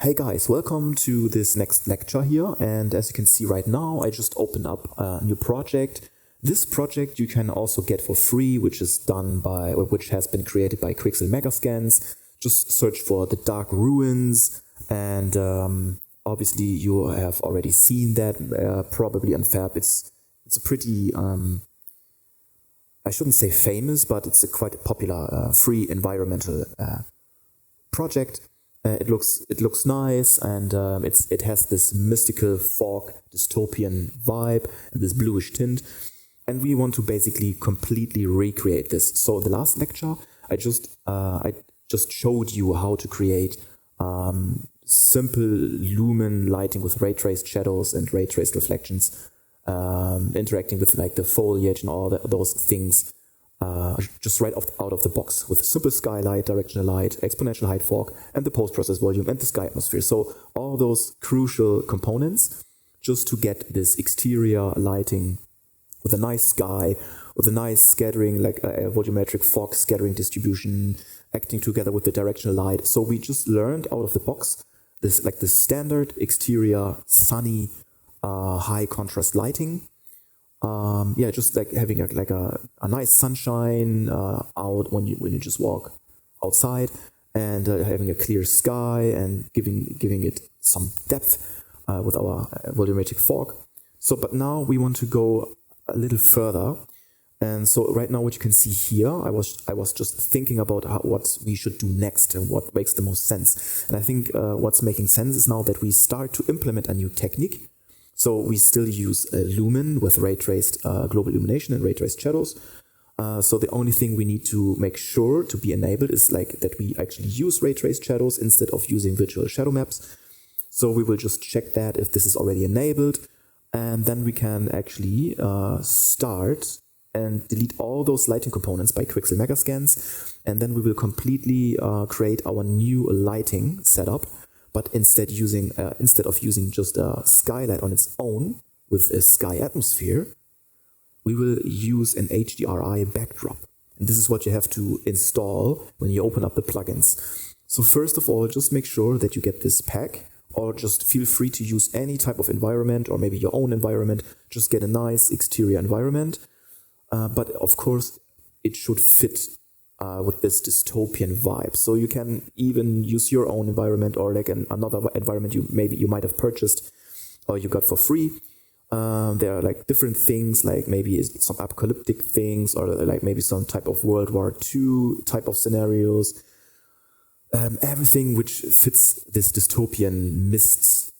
Hey guys, welcome to this next lecture here, and as you can see right now I just opened up a new project. This project you can also get for free, which has been created by Quixel Megascans. Just search for the Dark Ruins, and obviously you have already seen that probably on Fab. It's a pretty I shouldn't say famous, but it's a quite popular free environmental project. It looks nice, and it has this mystical fog dystopian vibe and this bluish tint, and we want to basically completely recreate this. So the last lecture I just showed you how to create simple lumen lighting with ray traced shadows and ray traced reflections, interacting with like the foliage and all those things. Just right out of the box with simple skylight, directional light, exponential height fog, and the post-process volume and the sky atmosphere. So all those crucial components just to get this exterior lighting with a nice sky, with a nice scattering, like a volumetric fog scattering distribution, acting together with the directional light. So we just learned out of the box this like the standard exterior sunny high contrast lighting. Just like having a nice sunshine out when you just walk outside, and having a clear sky and giving it some depth with our volumetric fog. So, but now we want to go a little further, and so right now what you can see here, I was just thinking about what we should do next and what makes the most sense. And I think what's making sense is now that we start to implement a new technique. So we still use lumen with ray traced global illumination and ray traced shadows. So the only thing we need to make sure to be enabled is like that we actually use ray traced shadows instead of using virtual shadow maps. So we will just check that if this is already enabled, and then we can actually start and delete all those lighting components by Quixel Megascans, and then we will completely create our new lighting setup. But instead of using just a skylight on its own with a sky atmosphere, we will use an HDRI backdrop. And this is what you have to install when you open up the plugins. So first of all, just make sure that you get this pack, or just feel free to use any type of environment, or maybe your own environment. Just get a nice exterior environment. But of course, it should fit with this dystopian vibe. So you can even use your own environment, or like another environment you might have purchased or you got for free. There are like different things, like maybe some apocalyptic things, or like maybe some type of World War II type of scenarios. Everything which fits this dystopian mist,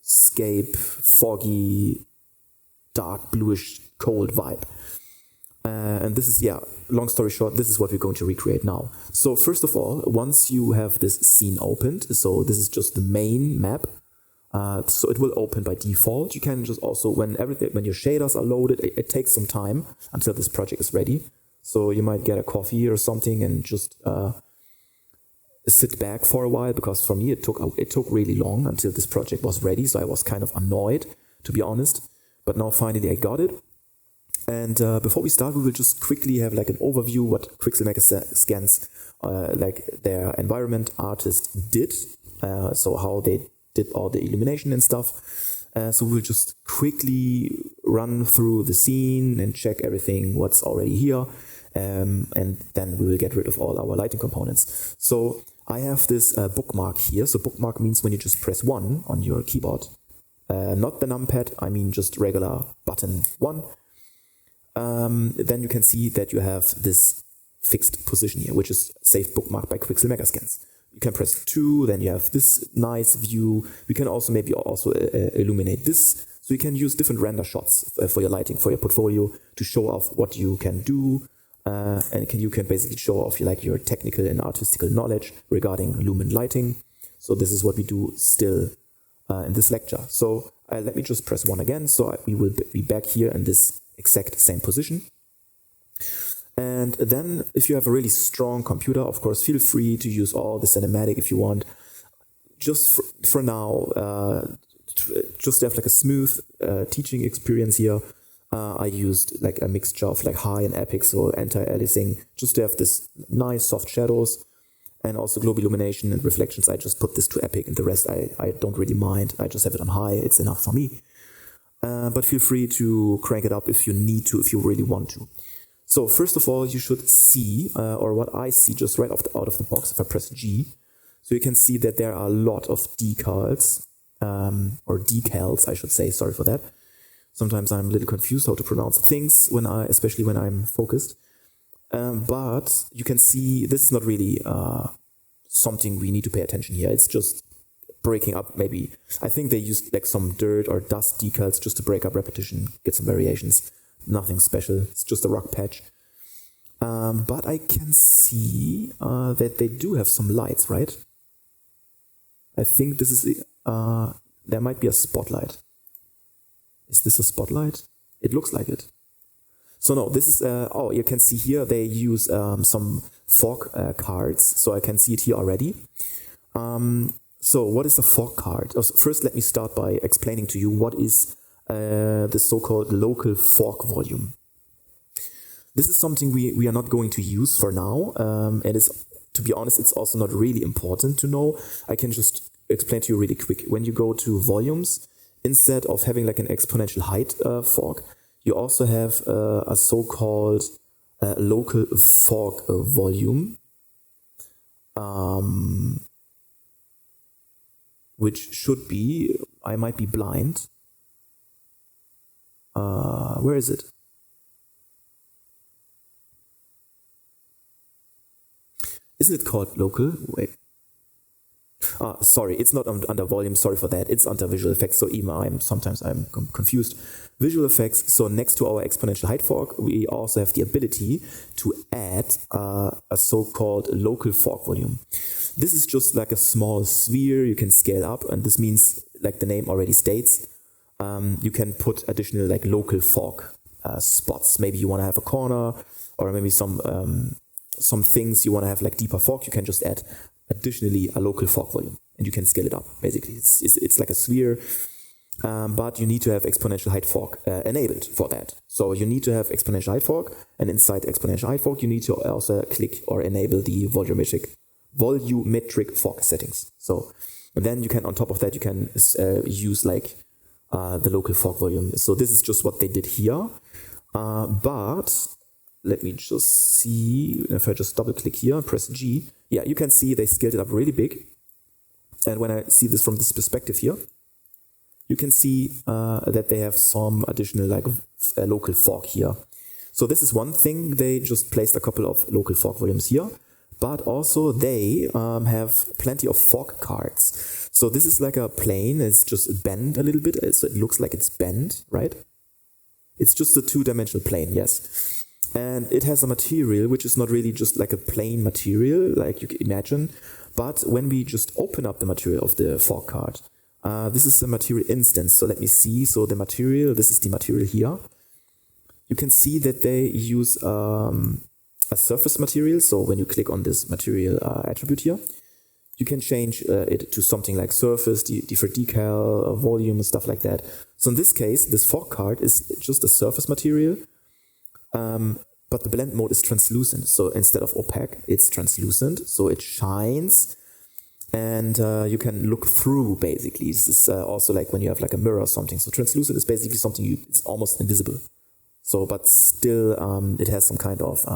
scape, foggy, dark, bluish, cold vibe. And this is, long story short, this is what we're going to recreate now. So first of all, once you have this scene opened, so this is just the main map, so it will open by default. You can just also, when your shaders are loaded, it takes some time until this project is ready. So you might get a coffee or something and just sit back for a while, because for me it took really long until this project was ready. So I was kind of annoyed, to be honest. But now finally I got it. And before we start, we will just quickly have like an overview what Quixel Megascans, like their environment artist did. So how they did all the illumination and stuff. So we'll just quickly run through the scene and check everything what's already here. And then we will get rid of all our lighting components. So I have this bookmark here. So bookmark means when you just press 1 on your keyboard. Not the numpad, I mean just regular button 1. Then you can see that you have this fixed position here, which is saved bookmark by Quixel Megascans. You can press 2, then you have this nice view. You can also maybe illuminate this. So you can use different render shots for your lighting, for your portfolio, to show off what you can do. And you can basically show off your technical and artistical knowledge regarding lumen lighting. So this is what we do still in this lecture. So let me just press 1 again. So we will be back here in this exact same position. And then if you have a really strong computer, of course, feel free to use all the cinematic if you want. Just for now, just to have like a smooth teaching experience here, I used like a mixture of like high and epic, so anti-aliasing, just to have this nice soft shadows. And also global illumination and reflections, I just put this to epic, and the rest I don't really mind. I just have it on high, it's enough for me. But feel free to crank it up if you need to, if you really want to. So first of all, you should see, or what I see just right out of the box if I press G. So you can see that there are a lot of decals, or decals, I should say, sorry for that. Sometimes I'm a little confused how to pronounce things, especially when I'm focused. But you can see this is not really something we need to pay attention here. It's just breaking up, maybe. I think they used like some dirt or dust decals just to break up repetition, get some variations. Nothing special. It's just a rock patch. But I can see that they do have some lights, right? I think this is, there might be a spotlight. Is this a spotlight? It looks like it. So no, this is, you can see here they use some fog cards. So I can see it here already. So what is a fog card? First, let me start by explaining to you what is the so-called local fog volume. This is something we are not going to use for now. It is, to be honest, it's also not really important to know. I can just explain to you really quick. When you go to volumes, instead of having like an exponential height fog, you also have a so-called local fog volume, which should be, I might be blind. Where is it? Isn't it called local? Wait. Sorry, it's not under volume, sorry for that. It's under visual effects, so even sometimes I'm confused. Visual effects, so next to our exponential height fog, we also have the ability to add a so-called local fog volume. This is just like a small sphere you can scale up, and this means, like the name already states, you can put additional like local fog spots. Maybe you want to have a corner, or maybe some things you want to have like deeper fog. You can just add additionally a local fog volume, and you can scale it up. Basically, it's like a sphere, but you need to have exponential height fog enabled for that. So you need to have exponential height fog, and inside exponential height fog, you need to also click or enable the volumetric fog settings. So and then you can, on top of that, you can use like the local fog volume. So this is just what they did here, but let me just see, if I just double click here, press G, yeah, you can see they scaled it up really big. And when I see this from this perspective here, you can see that they have some additional like local fog here. So this is one thing, they just placed a couple of local fog volumes here, but also they have plenty of fog cards. So this is like a plane, it's just bent a little bit, so it looks like it's bent, right? It's just a two-dimensional plane, yes. And it has a material which is not really just like a plain material like you can imagine, but when we just open up the material of the fog card, this is the material instance. So let me see. So the material, this is the material here. You can see that they use a surface material. So when you click on this material attribute here, you can change it to something like surface, different decal, volume, and stuff like that. So in this case, this fog card is just a surface material. But the blend mode is translucent. So instead of opaque, it's translucent. So it shines, and you can look through, basically. This is also like when you have like a mirror or something. So translucent is basically something it's almost invisible. So, but still, it has some kind of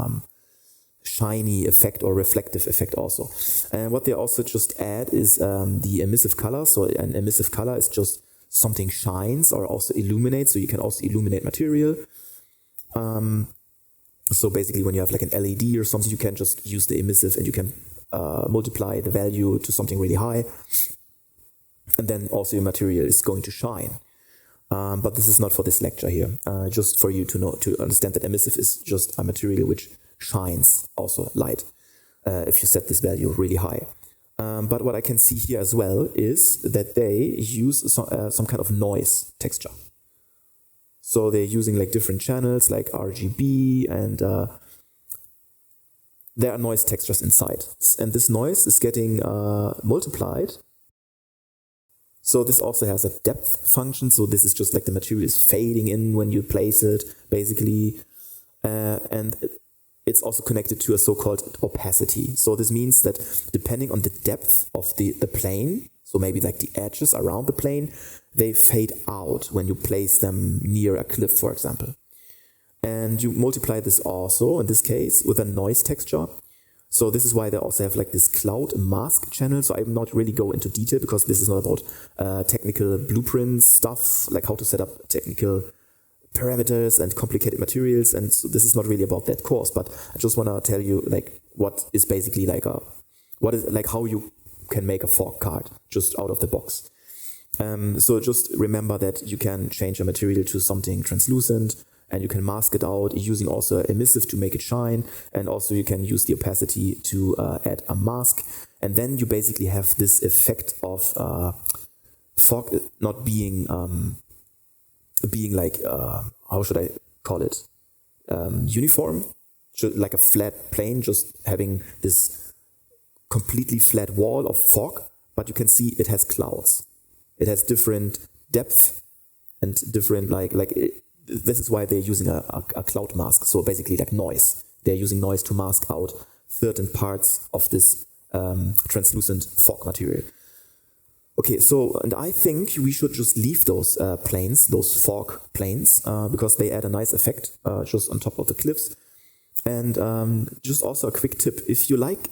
shiny effect or reflective effect also. And what they also just add is the emissive color. So an emissive color is just something shines or also illuminates. So you can also illuminate material. So basically when you have like an LED or something, you can just use the emissive and you can multiply the value to something really high. And then also your material is going to shine. But this is not for this lecture here. Just for you to understand that emissive is just a material which shines also light if you set this value really high. But what I can see here as well is that they use some kind of noise texture. So they're using like different channels like RGB, and there are noise textures inside. And this noise is getting multiplied. So this also has a depth function. So this is just like the material is fading in when you place it, basically. And it's also connected to a so-called opacity. So this means that depending on the depth of the plane, so maybe like the edges around the plane, they fade out when you place them near a cliff, for example. And you multiply this also, in this case, with a noise texture. So this is why they also have like this cloud mask channel. So I'm not really go into detail because this is not about technical blueprints stuff, like how to set up technical parameters and complicated materials. And so this is not really about that course, but I just want to tell you like what is basically like how you can make a fork card just out of the box. So just remember that you can change a material to something translucent, and you can mask it out using also emissive to make it shine, and also you can use the opacity to add a mask, and then you basically have this effect of fog not being like how should I call it, uniform, like a flat plane, just having this completely flat wall of fog, but you can see it has clouds. It has different depth and different this is why they're using a cloud mask. So basically like noise. They're using noise to mask out certain parts of this translucent fog material. Okay, so, and I think we should just leave those planes, those fog planes, because they add a nice effect just on top of the cliffs. And just also a quick tip, if you like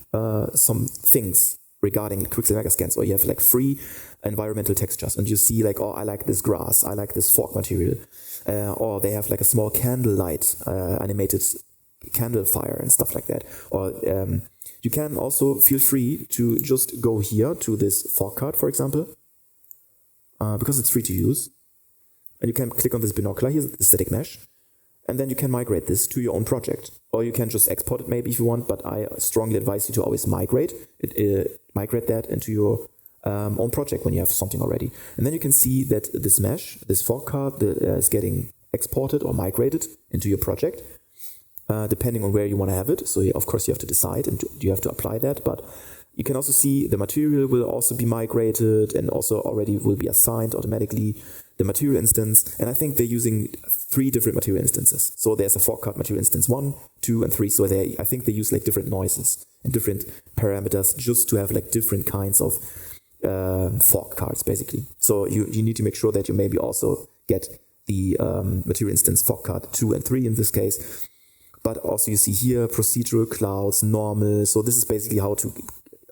some things regarding Quixel Megascans, or you have like free environmental textures, and you see like, oh, I like this grass, I like this fog material, or they have like a small candlelight, animated candle fire and stuff like that, or you can also feel free to just go here to this fog card, for example, because it's free to use, and you can click on this binocular, here's the static mesh, and then you can migrate this to your own project, or you can just export it maybe if you want, but I strongly advise you to always migrate that into your own project when you have something already. And then you can see that this mesh, this fog card is getting exported or migrated into your project, depending on where you want to have it. So of course you have to decide and you have to apply that, but you can also see the material will also be migrated and also already will be assigned automatically the material instance. And I think they're using 3 different material instances. So there's a fog card material instance 1, 2, and 3. So I think they use like different noises and different parameters just to have like different kinds of fog cards basically. So you need to make sure that you maybe also get the material instance fog card 2 and 3 in this case. But also you see here procedural clouds, normal. So this is basically how to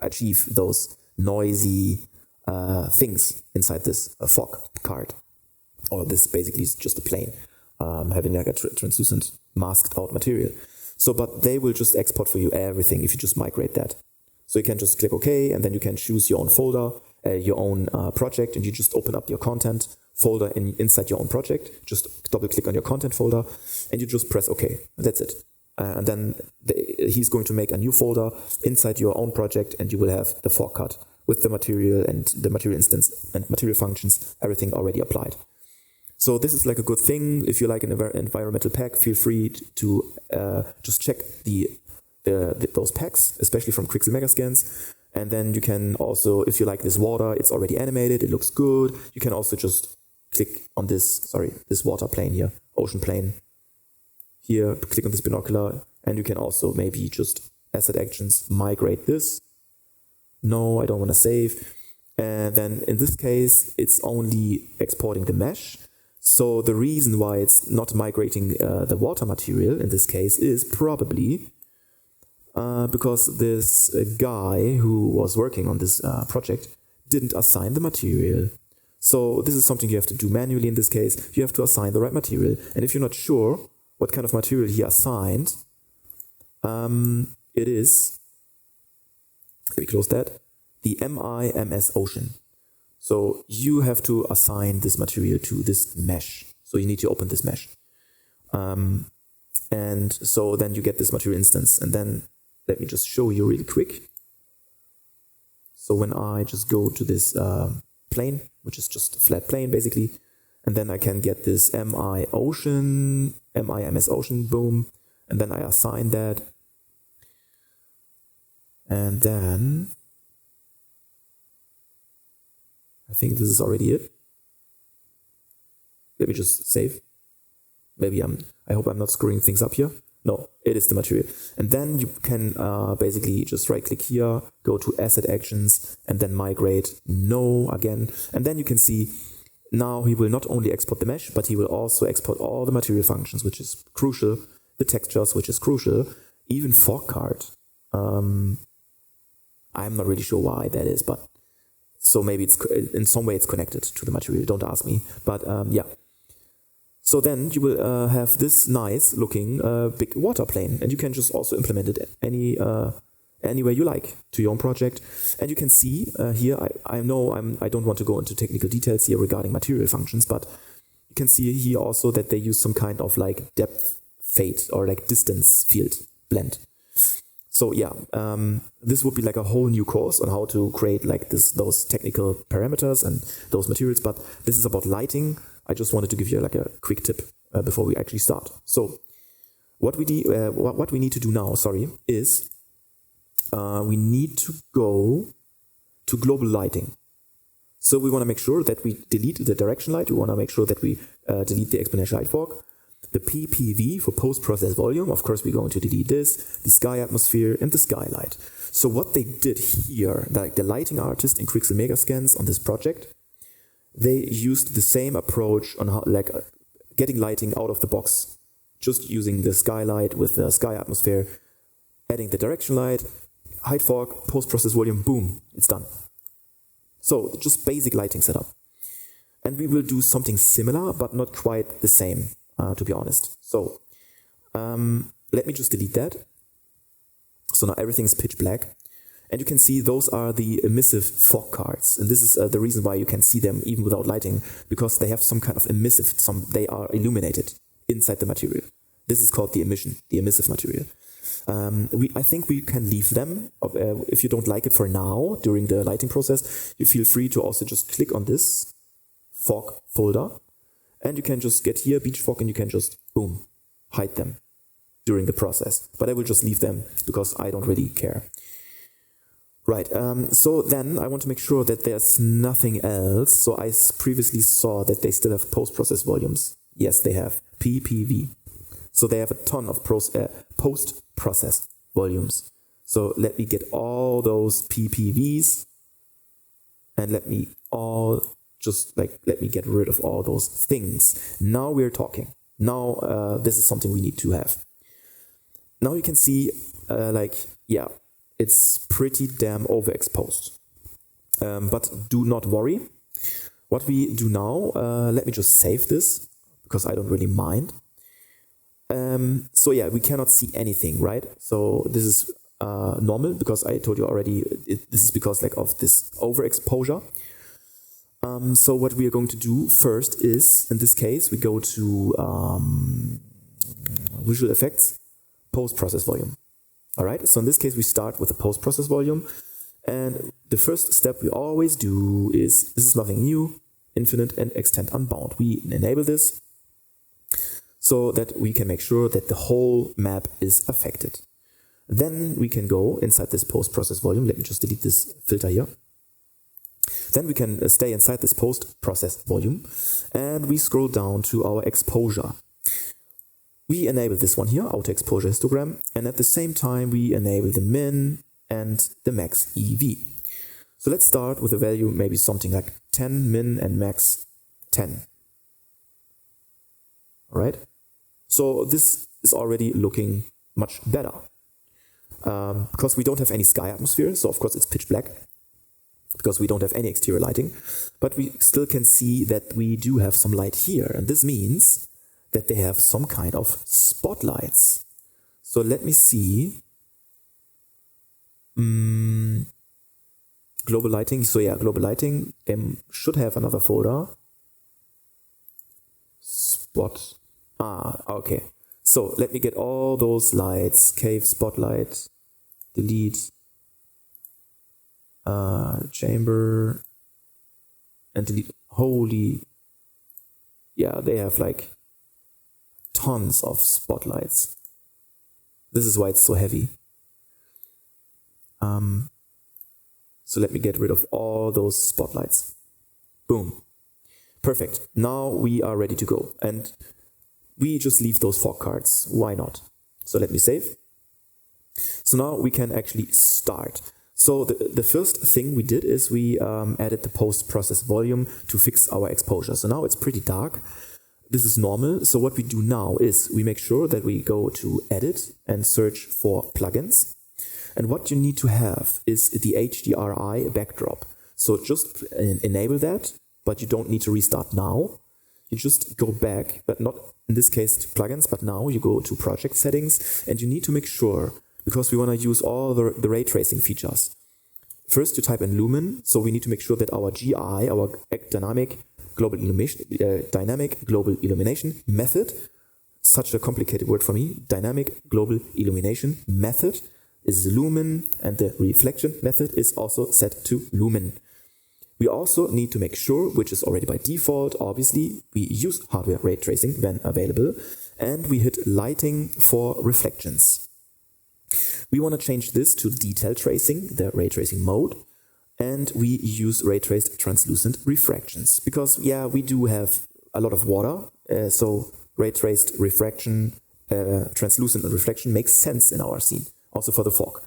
achieve those noisy things inside this fog card. Or this basically is just a plane having like a translucent masked out material. So, but they will just export for you everything if you just migrate that. So you can just click OK, and then you can choose your own folder, your own project, and you just open up your content folder inside your own project. Just double click on your content folder, and you just press OK. That's it. And then he's going to make a new folder inside your own project, and you will have the fog card with the material and the material instance and material functions, everything already applied. So this is like a good thing. If you like an environmental pack, feel free to just check those packs, especially from Quixel Megascans. And then you can also, if you like this water, it's already animated, it looks good. You can also just click on this water plane here, ocean plane. Here, click on this binocular, and you can also maybe just asset actions, migrate this. No, I don't want to save. And then in this case, it's only exporting the mesh. So the reason why it's not migrating the water material in this case is probably because this guy who was working on this project didn't assign the material. So this is something you have to do manually in this case. You have to assign the right material. And if you're not sure what kind of material he assigned, it is, let me close that, the MIMS Ocean. So you have to assign this material to this mesh. So you need to open this mesh. And so then you get this material instance. And then let me just show you really quick. So when I just go to this plane, which is just a flat plane basically, and then I can get this MIMS Ocean, boom. And then I assign that. And then I think this is already it. Let me just save. Maybe I hope I'm not screwing things up here. No, it is the material. And then you can basically just right click here, go to asset actions, and then migrate no again. And then you can see now he will not only export the mesh, but he will also export all the material functions, which is crucial, the textures, which is crucial, even fork card. I'm not really sure why that is, but so maybe it's in some way it's connected to the material. Don't ask me, but yeah. So then you will have this nice looking big water plane, and you can just also implement it any way you like to your own project. And you can see here, I know I don't want to go into technical details here regarding material functions, but you can see here also that they use some kind of like depth fade or like distance field blend. So yeah, this would be like a whole new course on how to create like those technical parameters and those materials, but this is about lighting. I just wanted to give you like a quick tip before we actually start. So what we need to do now, is we need to go to global lighting. So we want to make sure that we delete the direction light. We want to make sure that we delete the exponential light fork. The PPV for post-process volume, of course, we're going to delete this, the sky atmosphere, and the skylight. So what they did here, like the lighting artist in Quixel Megascans on this project, they used the same approach on how, like getting lighting out of the box, just using the skylight with the sky atmosphere, adding the direction light, height fork, post-process volume, boom, it's done. So just basic lighting setup. And we will do something similar, but not quite the same. To be honest. So let me just delete that. So now everything is pitch black. And you can see those are the emissive fog cards. And this is the reason why you can see them even without lighting, because they have some kind of emissive, they are illuminated inside the material. This is called the emission, the emissive material. I think we can leave them. If you don't like it for now, during the lighting process, you feel free to also just click on this fog folder. And you can just get here, beach fog, and you can just, boom, hide them during the process. But I will just leave them because I don't really care. Right, so then I want to make sure that there's nothing else. So I previously saw that they still have post-process volumes. Yes, they have PPV. So they have a ton of post-process volumes. So let me get all those PPVs and let me get rid of all those things. Now we're talking. Now this is something we need to have. Now you can see, it's pretty damn overexposed. But do not worry. What we do now, let me just save this because I don't really mind. So yeah, we cannot see anything, right? So this is normal because I told you already. This is because of this overexposure. So what we are going to do first is, in this case, we go to Visual Effects, Post-Process Volume. All right, so in this case, we start with the Post-Process Volume. And the first step we always do is, this is nothing new, Infinite and Extend Unbound. We enable this so that we can make sure that the whole map is affected. Then we can go inside this Post-Process Volume. Let me just delete this filter here. Then we can stay inside this post-process volume and we scroll down to our exposure. We enable this one here, auto exposure histogram, and at the same time we enable the min and the max EV. So let's start with a value maybe something like 10 min and max 10. All right. So this is already looking much better because we don't have any sky atmosphere. So of course it's pitch black, because we don't have any exterior lighting, but we still can see that we do have some light here. And this means that they have some kind of spotlights. So let me see. Global lighting. So yeah, global lighting. They should have another folder. Spot. Okay. So let me get all those lights. Cave, spotlight, delete. Chamber and delete. Holy, yeah, they have like tons of spotlights. This is why it's so heavy. So let me get rid of all those spotlights. Boom. Perfect. Now we are ready to go. And we just leave those fog cards. Why not? So let me save. So now we can actually start. So the first thing we did is we added the post-process volume to fix our exposure. So now it's pretty dark. This is normal. So what we do now is we make sure that we go to Edit and search for plugins. And what you need to have is the HDRI backdrop. So just enable that, but you don't need to restart now. You just go back, but not in this case to plugins, but now you go to project settings and you need to make sure, because we want to use all the ray tracing features. First you type in lumen, so we need to make sure that our GI, our dynamic global illumination method, such a complicated word for me, dynamic global illumination method is lumen, and the reflection method is also set to lumen. We also need to make sure, which is already by default, obviously, we use hardware ray tracing when available, and we hit lighting for reflections. We want to change this to detail tracing, the ray tracing mode, and we use ray traced translucent refractions because, yeah, we do have a lot of water, so ray traced refraction, translucent reflection makes sense in our scene, also for the fog.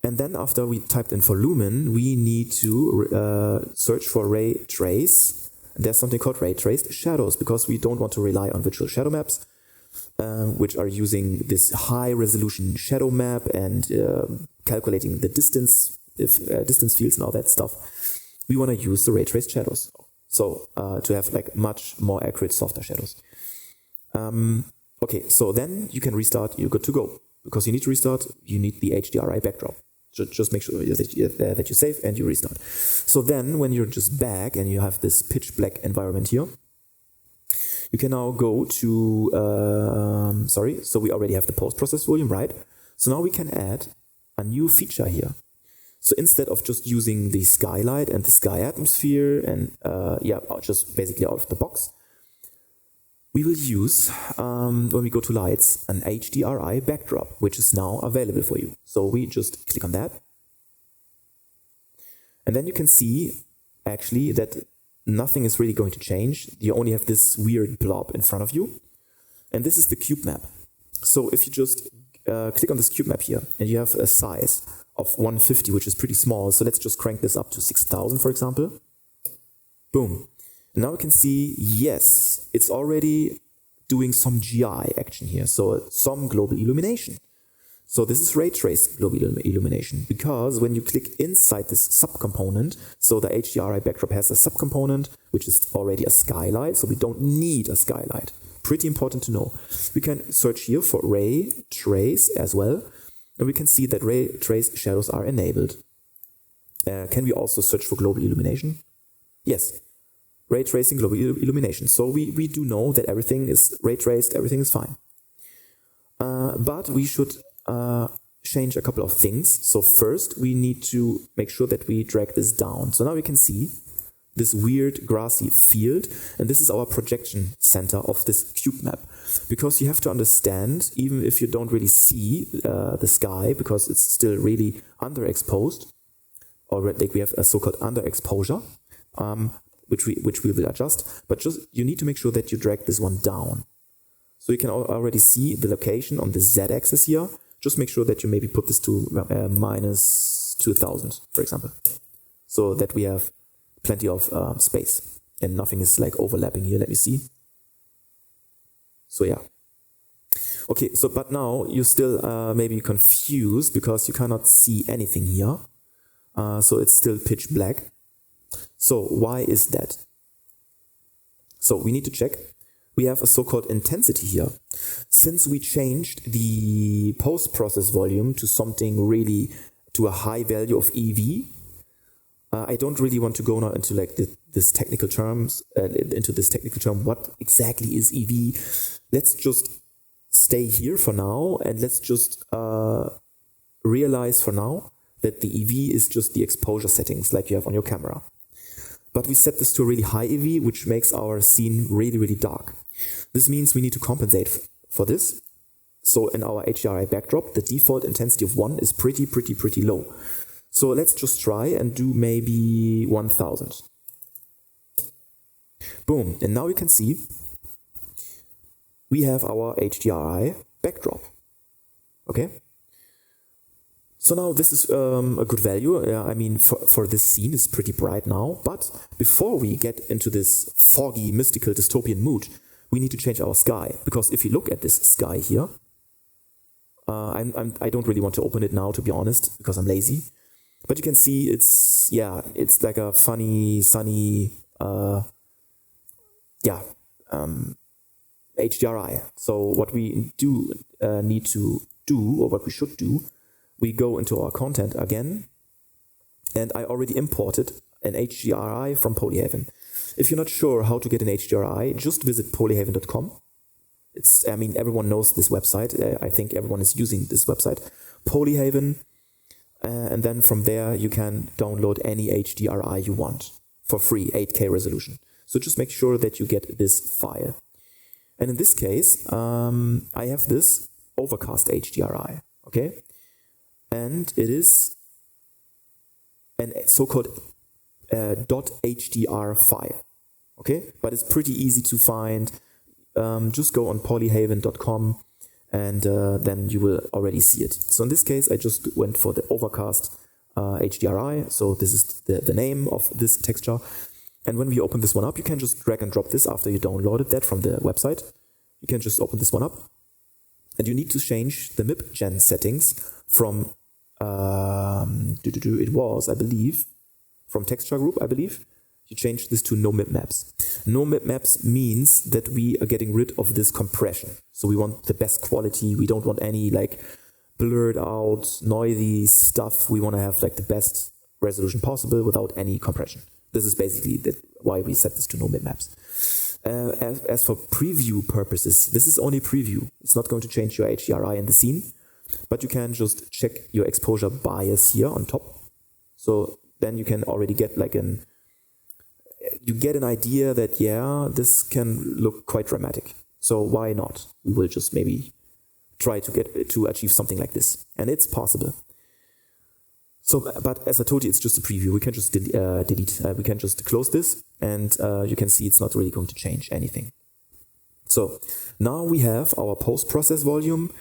And then after we typed in for lumen, we need to search for ray trace. There's something called ray traced shadows because we don't want to rely on virtual shadow maps, which are using this high resolution shadow map and calculating the distance, distance fields and all that stuff. We want to use the ray traced shadows. So to have like much more accurate, softer shadows. Okay, so then you can restart, you're good to go. Because you need to restart, you need the HDRI backdrop. Just make sure that you save and you restart. So then when you're just back and you have this pitch black environment here, you can now go to, so we already have the post-process volume, right? So now we can add a new feature here. So instead of just using the skylight and the sky atmosphere and just basically out of the box, we will use, when we go to lights, an HDRI backdrop, which is now available for you. So we just click on that. And then you can see actually that nothing is really going to change. You only have this weird blob in front of you. And this is the cube map. So if you just click on this cube map here and you have a size of 150, which is pretty small. So let's just crank this up to 6,000, for example. Boom. Now we can see, yes, it's already doing some GI action here, so some global illumination. So this is ray traced global illumination, because when you click inside this subcomponent, so the HDRI backdrop has a subcomponent, which is already a skylight, so we don't need a skylight. Pretty important to know. We can search here for ray trace as well, and we can see that ray trace shadows are enabled. Can we also search for global illumination? Yes. Ray tracing global illumination. So we do know that everything is ray traced, everything is fine. But we should change a couple of things. So first we need to make sure that we drag this down. So now we can see this weird grassy field, and this is our projection center of this cube map. Because you have to understand, even if you don't really see the sky, because it's still really underexposed, or like we have a so-called underexposure, which we will adjust, but just you need to make sure that you drag this one down. So you can already see the location on the Z-axis here. Just make sure that you maybe put this to minus 2000, for example, so that we have plenty of space and nothing is like overlapping here. Let me see. So yeah. Okay, so but now you're still maybe confused because you cannot see anything here. So it's still pitch black. So why is that? So we need to check. We have a so-called intensity here. Since we changed the post-process volume to something really, to a high value of EV, I don't really want to go now into like this technical terms, what exactly is EV. Let's just stay here for now and let's just realize for now that the EV is just the exposure settings like you have on your camera. But we set this to a really high EV, which makes our scene really, really dark. This means we need to compensate for this. So in our HDRI backdrop, the default intensity of 1 is pretty low. So let's just try and do maybe 1000. Boom. And now you can see we have our HDRI backdrop. Okay. So now this is a good value. I mean, for this scene, it's pretty bright now. But before we get into this foggy, mystical, dystopian mood, we need to change our sky. Because if you look at this sky here, I don't really want to open it now, to be honest, because I'm lazy. But you can see it's like a funny, sunny, HDRI. So what we need to do, or what we should do, we go into our content again, and I already imported an HDRI from Polyhaven. If you're not sure how to get an HDRI, just visit polyhaven.com. Everyone knows this website. I think everyone is using this website, Polyhaven, and then from there you can download any HDRI you want for free, 8K resolution. So just make sure that you get this file. And in this case, I have this overcast HDRI, okay? And it is a so-called .hdr file, okay? But it's pretty easy to find. Just go on polyhaven.com and then you will already see it. So in this case, I just went for the overcast HDRI. So this is the name of this texture. And when we open this one up, you can just drag and drop this after you downloaded that from the website. You can just open this one up. And you need to change the MIP gen settings from, it was, I believe, from texture group, I believe. You change this to no MIP maps. No MIP maps means that we are getting rid of this compression. So we want the best quality. We don't want any like blurred out, noisy stuff. We want to have like the best resolution possible without any compression. This is basically why we set this to no MIP maps. As for preview purposes, this is only preview. It's not going to change your HDRI in the scene, but you can just check your exposure bias here on top. So then you can already get like you get an idea that, this can look quite dramatic. So why not? We will just maybe try to achieve something like this. And it's possible. So, but as I told you, it's just a preview. We can just delete. We can just close this, and you can see it's not really going to change anything. So now we have our post-process volume,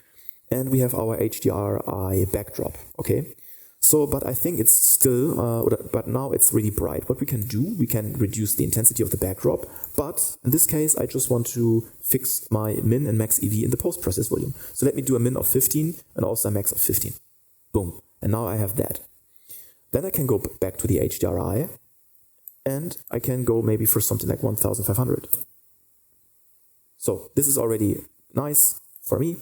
and we have our HDRI backdrop. Okay. So, but I think it's still, but now it's really bright. What we can do, we can reduce the intensity of the backdrop. But in this case, I just want to fix my min and max EV in the post-process volume. So let me do a min of 15 and also a max of 15. Boom. And now I have that. Then I can go back to the HDRI and I can go maybe for something like 1500. So this is already nice for me.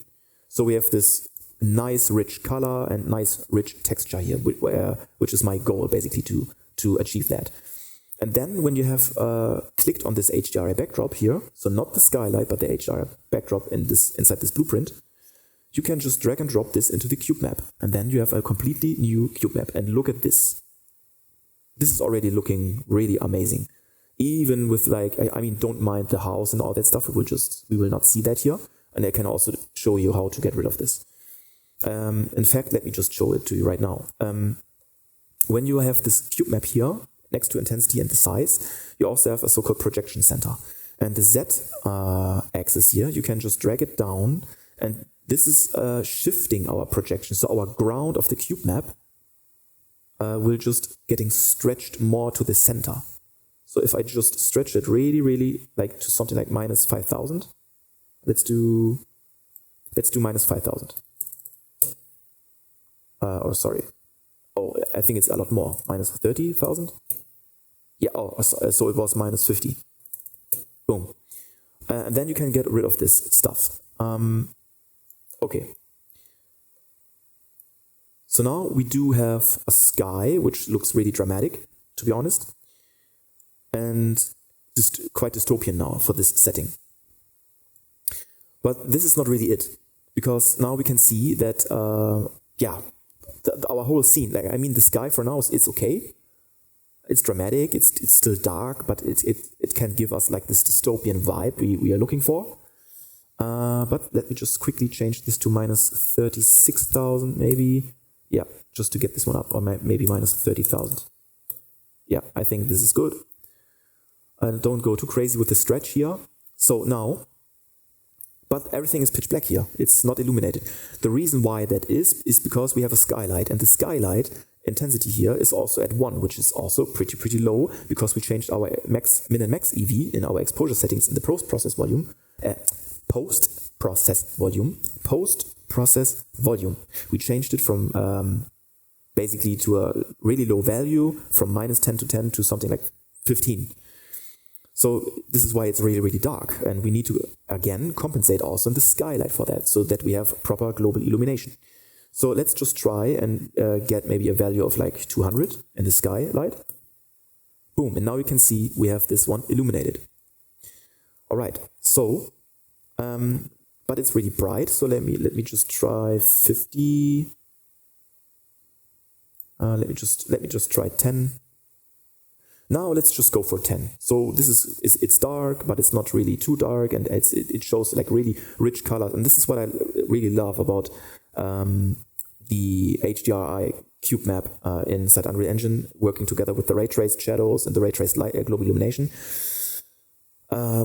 So we have this nice rich color and nice rich texture here, which is my goal basically to achieve that. And then when you have clicked on this HDRI backdrop here, so not the skylight but the HDRI backdrop inside this blueprint, you can just drag and drop this into the cube map, and then you have a completely new cube map. And look at this. This is already looking really amazing. Even with don't mind the house and all that stuff. We will not see that here. And I can also show you how to get rid of this. In fact, let me just show it to you right now. When you have this cube map here, next to intensity and the size, you also have a so-called projection center. And the Z axis here, you can just drag it down, and this is shifting our projection. So our ground of the cube map will just getting stretched more to the center. So if I just stretch it really, really like to something like minus 5,000, let's do minus 5,000. I think it's a lot more, minus 30,000. Yeah, so it was minus 50. Boom. And then you can get rid of this stuff. Okay. So now we do have a sky, which looks really dramatic, to be honest. And just quite dystopian now for this setting. But this is not really it. Because now we can see that, our whole scene, the sky for now is okay. It's dramatic, it's still dark, but it can give us like this dystopian vibe we are looking for. But let me just quickly change this to minus 36,000 maybe. Yeah, just to get this one up, or maybe minus 30,000. Yeah, I think this is good. Don't go too crazy with the stretch here. So now, But everything is pitch black here. It's not illuminated. The reason why that is because we have a skylight, and the skylight intensity here is also at 1, which is also pretty low because we changed our min and max EV in our exposure settings in the post-process volume. We changed it from basically to a really low value, from -10 to 10 to something like 15. So this is why it's really dark, and we need to again compensate also in the skylight for that, so that we have proper global illumination. So let's just try and get maybe a value of like 200 in the skylight. Boom, and now you can see we have this one illuminated. All right, so but it's really bright, so let me just try 50. Let me just try 10. Now let's just go for 10. So this it's dark, but it's not really too dark, and it shows like really rich colors. And this is what I really love about the HDRI cube map inside Unreal Engine, working together with the ray traced shadows and the ray traced light, global illumination,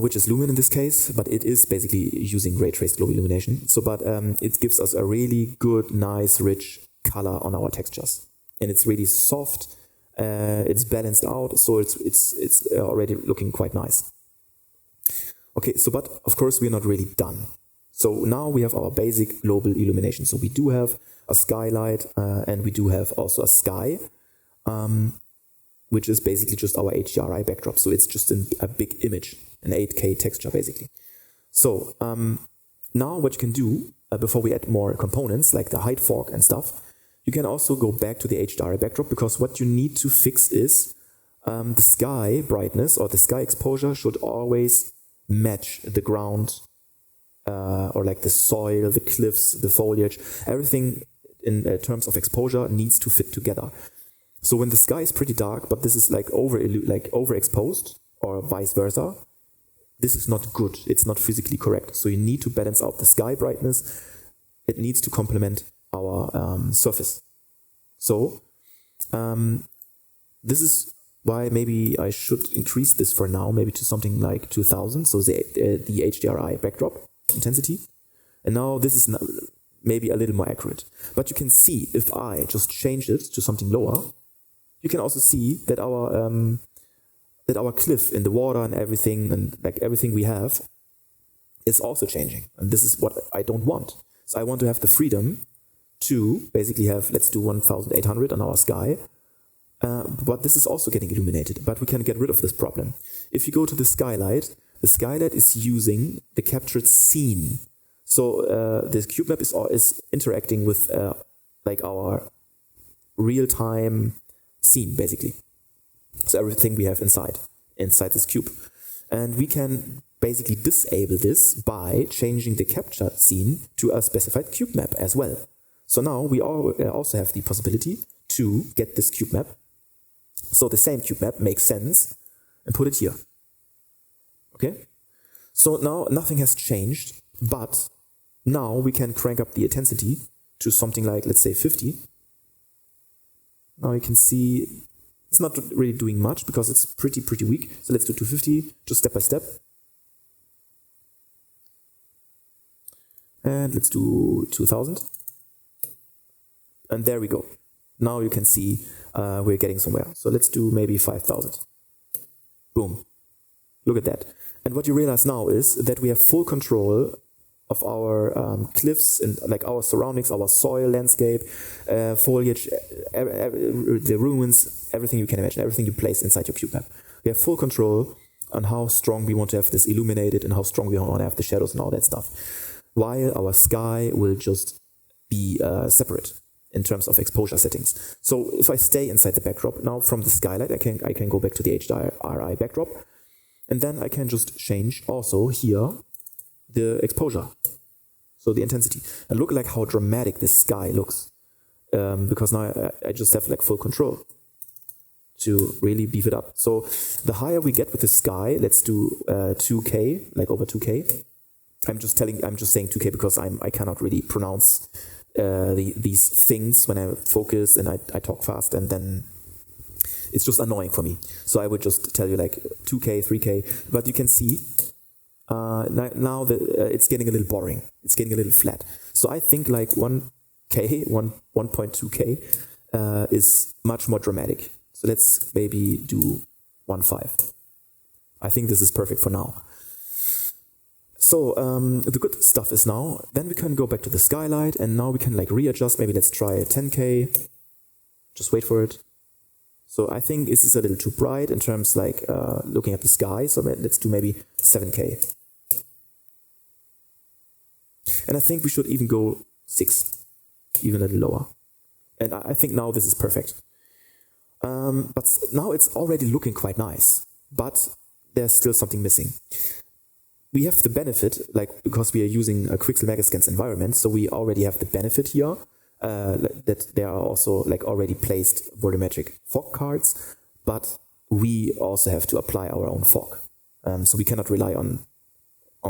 which is Lumen in this case, but it is basically using ray traced global illumination. So, but it gives us a really good, nice, rich color on our textures, and it's really soft. It's balanced out, so it's already looking quite nice. Okay, so but of course we're not really done. So now we have our basic global illumination. So we do have a skylight, and we do have also a sky, which is basically just our HDRI backdrop. So it's just a big image, an 8K texture basically. So now what you can do before we add more components like the height fork and stuff, you can also go back to the HDRI backdrop, because what you need to fix is the sky brightness or the sky exposure should always match the ground, or like the soil, the cliffs, the foliage. Everything in terms of exposure needs to fit together. So when the sky is pretty dark, but this is like overexposed or vice versa, this is not good. It's not physically correct. So you need to balance out the sky brightness. It needs to complement our surface. So this is why maybe I should increase this for now, maybe to something like 2000, so the HDRI backdrop intensity. And now this is maybe a little more accurate. But you can see, if I just change it to something lower, you can also see that our cliff in the water and everything, and like everything we have, is also changing. And this is what I don't want. So I want to have the freedom to basically have, let's do 1800 on our sky, but this is also getting illuminated, but we can get rid of this problem. If you go to the skylight is using the captured scene. So this cube map is interacting with like our real-time scene, basically. So everything we have inside this cube. And we can basically disable this by changing the capture scene to a specified cube map as well. So now we also have the possibility to get this cube map. So the same cube map makes sense, and put it here. Okay? So now nothing has changed, but now we can crank up the intensity to something like, let's say 50. Now you can see it's not really doing much because it's pretty weak. So let's do 250, just step by step. And let's do 2000. And there we go. Now you can see we're getting somewhere. So let's do maybe 5000. Boom. Look at that. And what you realize now is that we have full control of our cliffs and like our surroundings, our soil landscape, foliage, the ruins, everything you can imagine, everything you place inside your cube map. We have full control on how strong we want to have this illuminated and how strong we want to have the shadows and all that stuff. While our sky will just be separate in terms of exposure settings. So if I stay inside the backdrop, now from the skylight, I can go back to the HDRI backdrop, and then I can just change also here the exposure, so the intensity. And look like how dramatic this sky looks, because now I just have like full control to really beef it up. So the higher we get with the sky, let's do 2K, like over 2K. I'm just saying 2K because I cannot really pronounce these things when I focus and I talk fast, and then it's just annoying for me. So I would just tell you like 2K, 3K, but you can see now it's getting a little boring. It's getting a little flat. So I think like 1.2K is much more dramatic. So let's maybe do 1.5. I think this is perfect for now. So the good stuff is now, then we can go back to the skylight and now we can like readjust. Maybe let's try 10K. Just wait for it. So I think this is a little too bright in terms like looking at the sky. So let's do maybe 7K. And I think we should even go 6, even a little lower. And I think now this is perfect. But now it's already looking quite nice, but there's still something missing. We have the benefit, like because we are using a Quixel Megascans environment, so we already have the benefit here that there are also like already placed volumetric fog cards, but we also have to apply our own fog. So we cannot rely on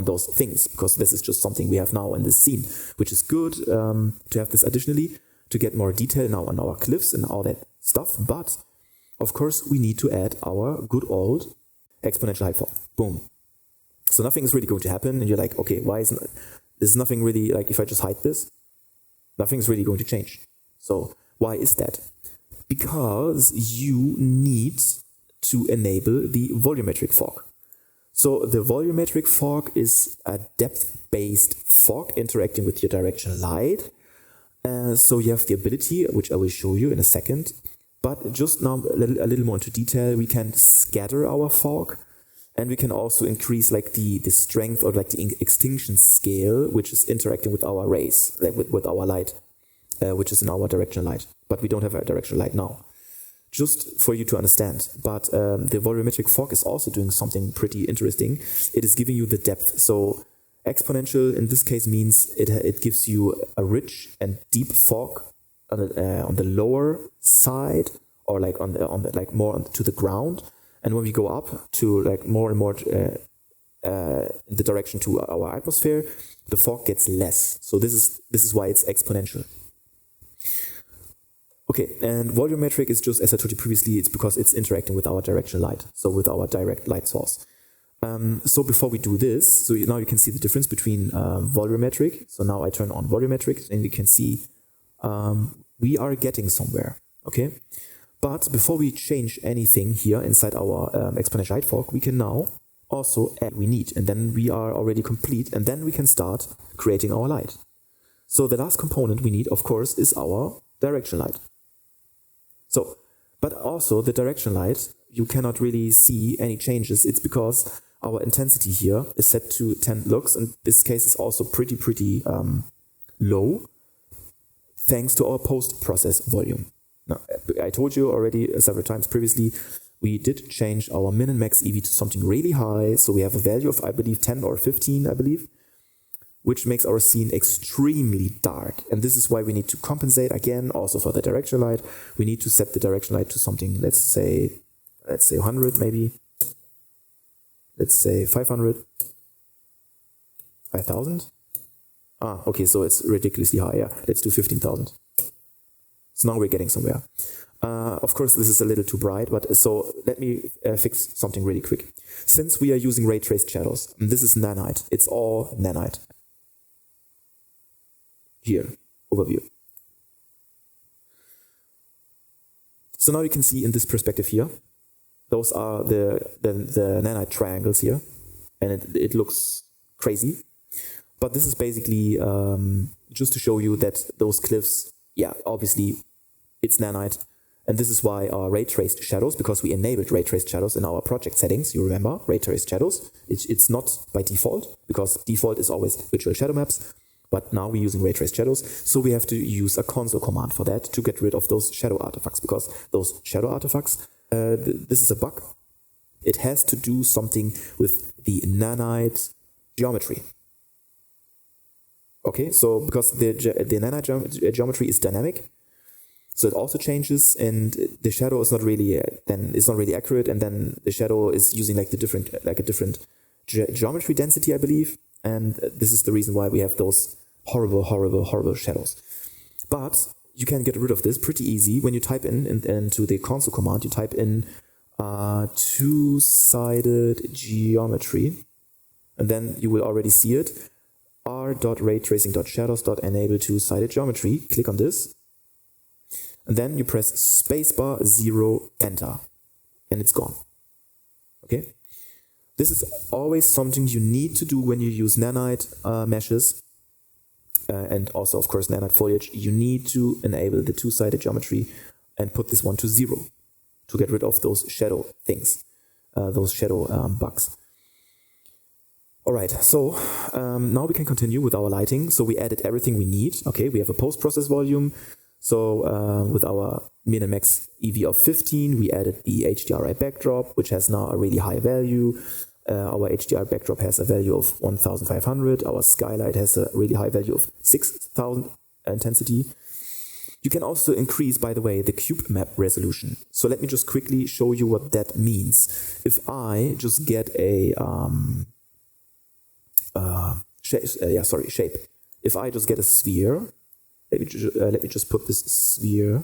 those things because this is just something we have now in this scene, which is good to have this additionally to get more detail now on our cliffs and all that stuff. But of course, we need to add our good old exponential height fog. Boom. So nothing is really going to happen, and you're like, okay, why isn't there's nothing really like if I just hide this, nothing's really going to change. So why is that? Because you need to enable the volumetric fog. So the volumetric fog is a depth-based fog interacting with your directional light. So you have the ability, which I will show you in a second, but just now a little more into detail, we can scatter our fog and we can also increase like the strength or like the extinction scale, which is interacting with our rays, like with our light, which is in our directional light, but we don't have a directional light now. Just for you to understand, but the volumetric fog is also doing something pretty interesting. It is giving you the depth. So exponential in this case means it gives you a rich and deep fog on the lower side, or like on the like more to the ground. And when we go up to like more and more in the direction to our atmosphere, the fog gets less. So this is why it's exponential. Okay, and volumetric is just, as I told you previously, it's because it's interacting with our directional light, so with our direct light source. So before we do this, so now you can see the difference between volumetric. So now I turn on volumetric, and you can see we are getting somewhere, okay? But before we change anything here inside our exponential height fog, we can now also add what we need, and then we are already complete, and then we can start creating our light. So the last component we need, of course, is our directional light. So, but also the direction light, you cannot really see any changes. It's because our intensity here is set to 10 lux, and this case is also pretty low, thanks to our post-process volume. Now, I told you already several times previously, we did change our min and max EV to something really high, so we have a value of, I believe, 10 or 15, I believe, which makes our scene extremely dark. And this is why we need to compensate again, also for the directional light. We need to set the directional light to something, let's say 100 maybe. Let's say 500. 5,000? Okay, so it's ridiculously high, yeah. Let's do 15,000. So now we're getting somewhere. Of course, this is a little too bright, but so let me fix something really quick. Since we are using ray traced shadows, and this is nanite, it's all nanite. Here, overview. So now you can see in this perspective here, those are the nanite triangles here, and it looks crazy. But this is basically just to show you that those cliffs, yeah, obviously it's nanite. And this is why our ray traced shadows, because we enabled ray traced shadows in our project settings, you remember, ray traced shadows. It's not by default, because default is always virtual shadow maps. But now we're using ray traced shadows, so we have to use a console command for that to get rid of those shadow artifacts, because those shadow artifacts, this is a bug. It has to do something with the nanite geometry. Okay, so because the nanite geometry is dynamic, so it also changes, and the shadow is not really accurate, and then the shadow is using like a different geometry density, I believe, and this is the reason why we have those horrible shadows. But you can get rid of this pretty easy when you type into the console command. You type in two-sided geometry, And then you will already see it. r.raytracing.shadows.enable two-sided geometry. Click on this. And then you press spacebar 0, enter. And it's gone. Okay? This is always something you need to do when you use nanite meshes. And also, of course, nanite foliage. You need to enable the two-sided geometry and put this one to 0 to get rid of those shadow things, those shadow bugs. All right, so now we can continue with our lighting. So we added everything we need. Okay, we have a post-process volume. So with our min and max EV of 15, we added the HDRI backdrop, which has now a really high value. Our HDR backdrop has a value of 1500. Our skylight has a really high value of 6000 intensity. You can also increase, by the way, the cube map resolution. So let me just quickly show you what that means. If I just get a shape. If I just get a sphere, let me just put this sphere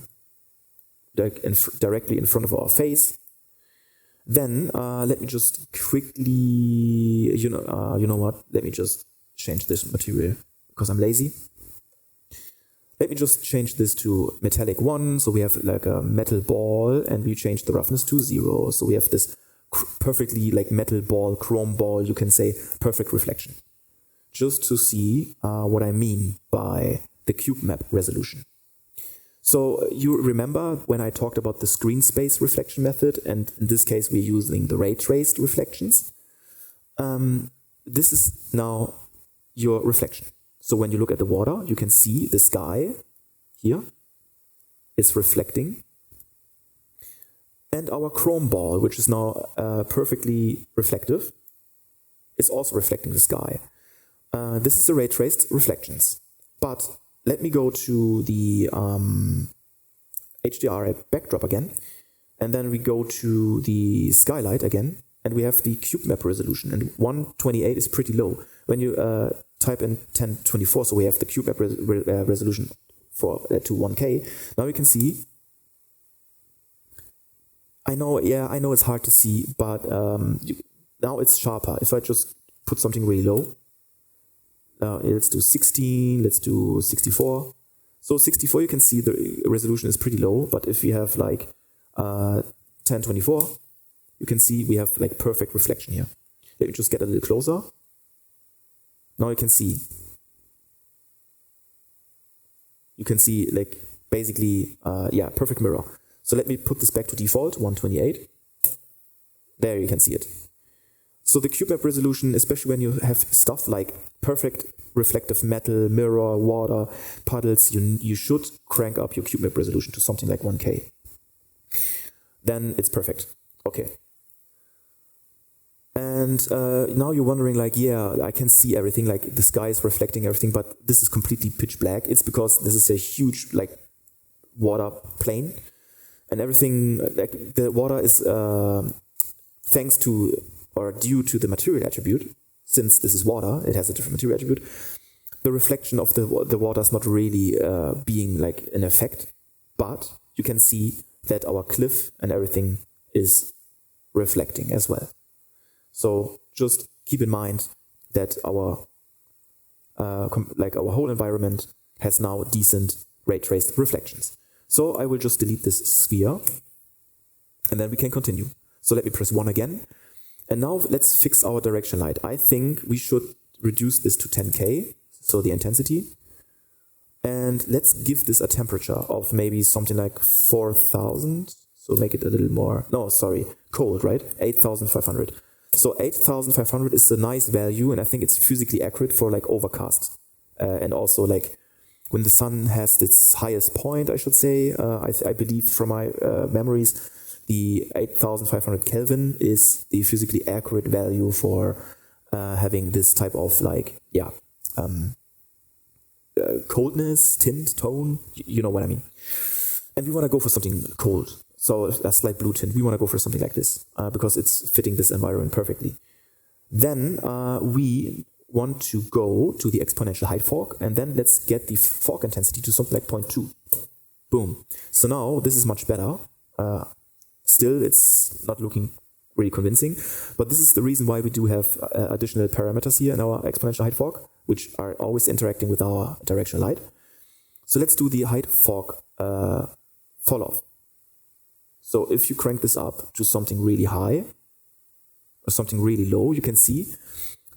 directly in front of our face. Then let me just quickly, you know what? Let me just change this material because I'm lazy. Let me just change this to metallic 1. So we have like a metal ball, and we change the roughness to 0. So we have this perfectly like metal ball, chrome ball, you can say perfect reflection. Just to see what I mean by the cube map resolution. So you remember when I talked about the screen space reflection method, and in this case we're using the ray traced reflections. This is now your reflection. So when you look at the water, you can see the sky here is reflecting. And our chrome ball, which is now perfectly reflective, is also reflecting the sky. This is the ray traced reflections. But let me go to the HDRI backdrop again, and then we go to the skylight again, and we have the cube map resolution, and 128 is pretty low. When you type in 1024, so we have the cube map resolution for to 1K. Now you can see. I know it's hard to see, but now it's sharper. If I just put something really low. Let's do 16, let's do 64. So 64, you can see the resolution is pretty low, but if we have like 1024, you can see we have like perfect reflection here. Let me just get a little closer. Now you can see. You can see like basically, perfect mirror. So let me put this back to default, 128. There you can see it. So the cube map resolution, especially when you have stuff like perfect reflective metal, mirror, water, puddles, you should crank up your cube map resolution to something like 1K. Then it's perfect. Okay. And now you're wondering like, yeah, I can see everything, like the sky is reflecting everything, but this is completely pitch black. It's because this is a huge like water plane, and everything, like the water is thanks to or due to the material attribute, since this is water, it has a different material attribute, the reflection of the water is not really being like an effect, but you can see that our cliff and everything is reflecting as well. So just keep in mind that our our whole environment has now decent ray traced reflections. So I will just delete this sphere, and then we can continue. So let me press 1 again. And now let's fix our direction light. I think we should reduce this to 10K, so the intensity. And let's give this a temperature of maybe something like 4000. So make it a little more, cold, right? 8500. So 8500 is a nice value, and I think it's physically accurate for like overcast. And also like when the sun has its highest point, I should say, I believe from my memories, the 8500 Kelvin is the physically accurate value for having this type of coldness, tint, tone, you know what I mean. And we want to go for something cold, so a slight blue tint. We want to go for something like this because it's fitting this environment perfectly. Then we want to go to the exponential height fork, and then let's get the fork intensity to something like 0.2. Boom. So now this is much better. Still, it's not looking really convincing. But this is the reason why we do have additional parameters here in our exponential height fork, which are always interacting with our directional light. So let's do the height fork fall off. So if you crank this up to something really high or something really low, you can see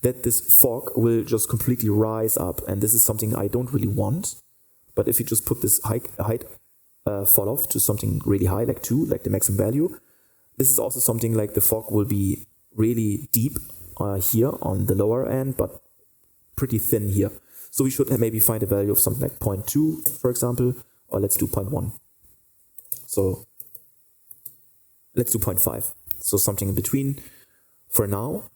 that this fork will just completely rise up. And this is something I don't really want. But if you just put this height fall off to something really high, like 2, like the maximum value, this is also something like the fork will be really deep here on the lower end, but pretty thin here. So we should maybe find a value of something like 0.2, for example, or let's do 0.1. So let's do 0.5. So something in between for now.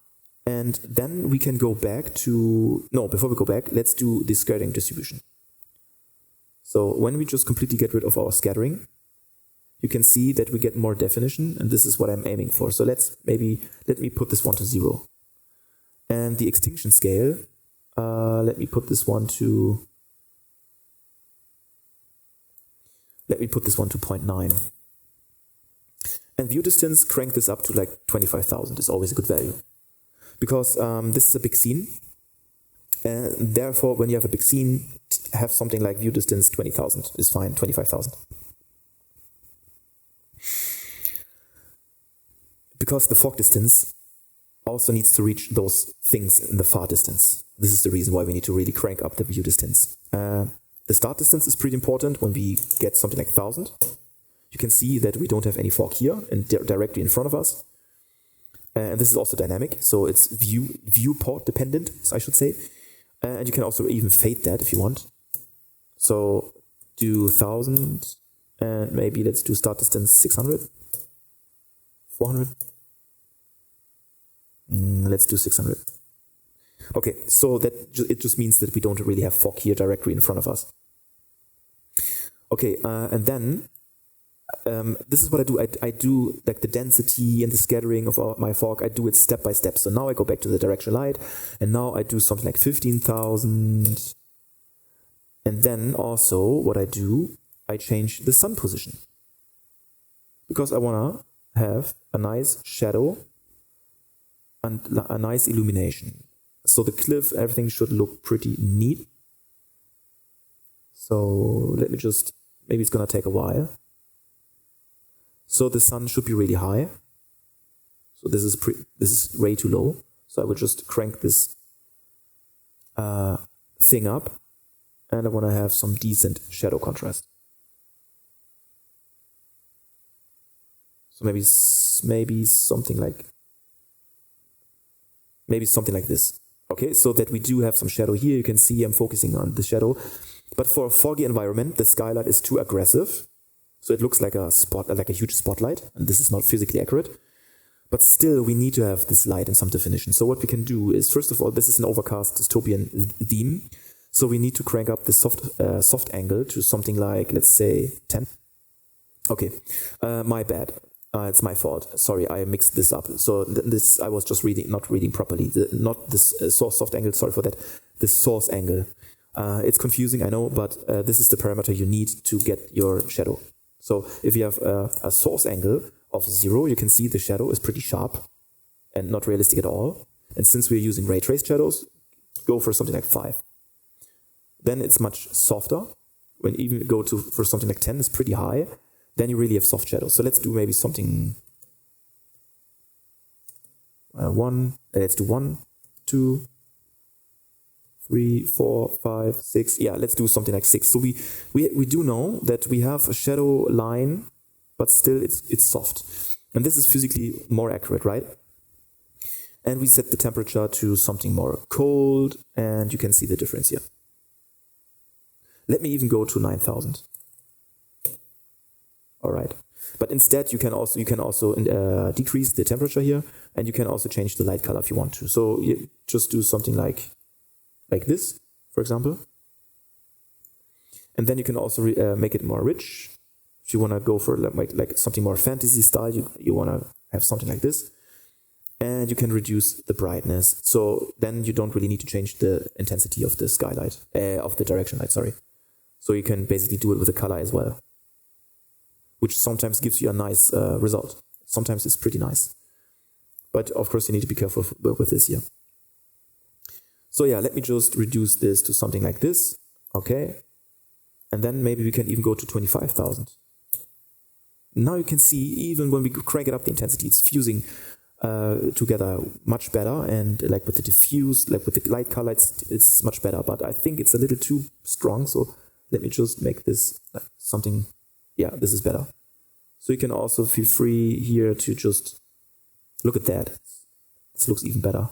And then we can go back to, no, before we go back, let's do the scattering distribution. So when we just completely get rid of our scattering, you can see that we get more definition, and this is what I'm aiming for. So let me put this one to 0. And the extinction scale, let me put this one to 0.9. And view distance, crank this up to like 25,000 is always a good value. Because this is a big scene. And therefore, when you have a big scene, have something like view distance 20,000 is fine, 25,000. Because the fork distance also needs to reach those things in the far distance. This is the reason why we need to really crank up the view distance. The start distance is pretty important when we get something like 1,000. You can see that we don't have any fork here and directly in front of us. And this is also dynamic, so it's viewport dependent, I should say. And you can also even fade that if you want. So do 1,000 and maybe let's do start distance 600, 400. Let's do 600. Okay, so that it just means that we don't really have fork here directly in front of us. Okay, and then this is what I do. I do like the density and the scattering of my fork. I do it step by step. So now I go back to the directional light, and now I do something like 15,000. And then also what I do, I change the sun position. Because I want to have a nice shadow and a nice illumination. So the cliff, everything should look pretty neat. So let me just, maybe it's going to take a while. So the sun should be really high. So this is way too low. So I will just crank this thing up. And I want to have some decent shadow contrast. So maybe something like this. Okay, so that we do have some shadow here. You can see I'm focusing on the shadow. But for a foggy environment, the skylight is too aggressive. So it looks like a huge spotlight, and this is not physically accurate. But still, we need to have this light in some definition. So what we can do is, first of all, this is an overcast dystopian theme. So we need to crank up the soft angle to something like, let's say, 10. Okay, my bad. It's my fault. Sorry, I mixed this up. So this I was just not reading properly. Not this source soft angle. Sorry for that. The source angle. It's confusing, I know, but this is the parameter you need to get your shadow. So if you have a source angle of 0, you can see the shadow is pretty sharp and not realistic at all. And since we're using ray traced shadows, go for something like 5. Then it's much softer. When even go for something like 10, it's pretty high. Then you really have soft shadows. So let's do maybe something 1. Let's do 1, 2, 3, 4, 5, 6. Yeah, let's do something like 6. So we do know that we have a shadow line, but still it's soft. And this is physically more accurate, right? And we set the temperature to something more cold, and you can see the difference here. Let me even go to 9,000. All right. But instead, you can also decrease the temperature here, and you can also change the light color if you want to. So you just do something like this, for example. And then you can also make it more rich. If you want to go for like something more fantasy style, you want to have something like this. And you can reduce the brightness. So then you don't really need to change the intensity of the skylight, of the direction light, sorry. So you can basically do it with the color as well, which sometimes gives you a nice result. Sometimes it's pretty nice. But of course, you need to be careful with this here. So yeah, let me just reduce this to something like this. Okay. And then maybe we can even go to 25,000. Now you can see, even when we crank it up the intensity, it's fusing together much better. And like with the diffuse, like with the light color, it's much better. But I think it's a little too strong. So let me just make this something. Yeah, this is better. So you can also feel free here to just look at that. This looks even better.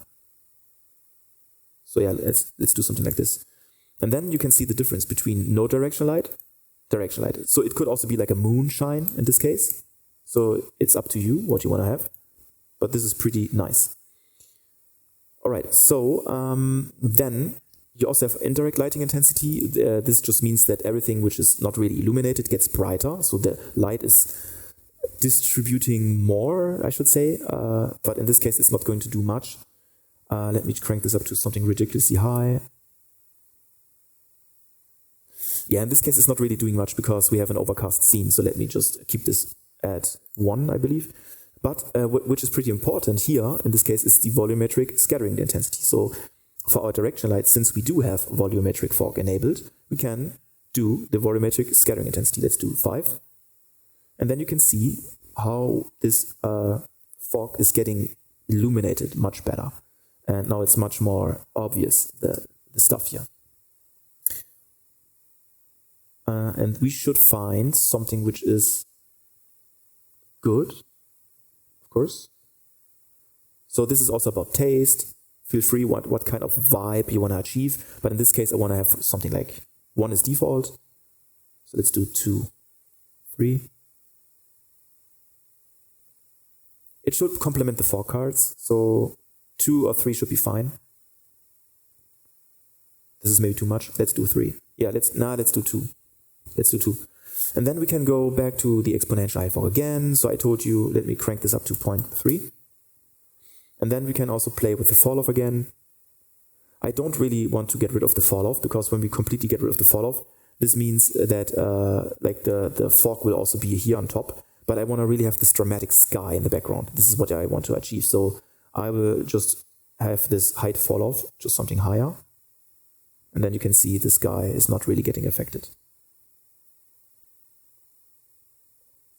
So yeah, let's do something like this. And then you can see the difference between no directional light, directional light. So it could also be like a moonshine in this case. So it's up to you what you want to have. But this is pretty nice. All right, so then you also have indirect lighting intensity. This just means that everything which is not really illuminated gets brighter. So the light is distributing more, I should say. But in this case, it's not going to do much. Let me crank this up to something ridiculously high. Yeah, in this case, it's not really doing much because we have an overcast scene. So let me just keep this at 1, I believe. But which is pretty important here, in this case, is the volumetric scattering intensity. So for our directional light, since we do have volumetric fog enabled, we can do the volumetric scattering intensity. Let's do 5. And then you can see how this fog is getting illuminated much better. And now it's much more obvious, the stuff here. And we should find something which is good, of course. So this is also about taste. Feel free what kind of vibe you want to achieve. But in this case, I want to have something like 1 is default. So let's do 2, 3. It should complement the fog cards. So 2 or 3 should be fine. This is maybe too much. Let's do 3. Yeah, let's do 2. Let's do 2. And then we can go back to the exponential high fog again. So I told you, let me crank this up to 0.3. And then we can also play with the fall off again. I don't really want to get rid of the fall off, because when we completely get rid of the fall off, this means that like the fog will also be here on top. But I want to really have this dramatic sky in the background. This is what I want to achieve. So I will just have this height fall off, just something higher. And then you can see the sky is not really getting affected.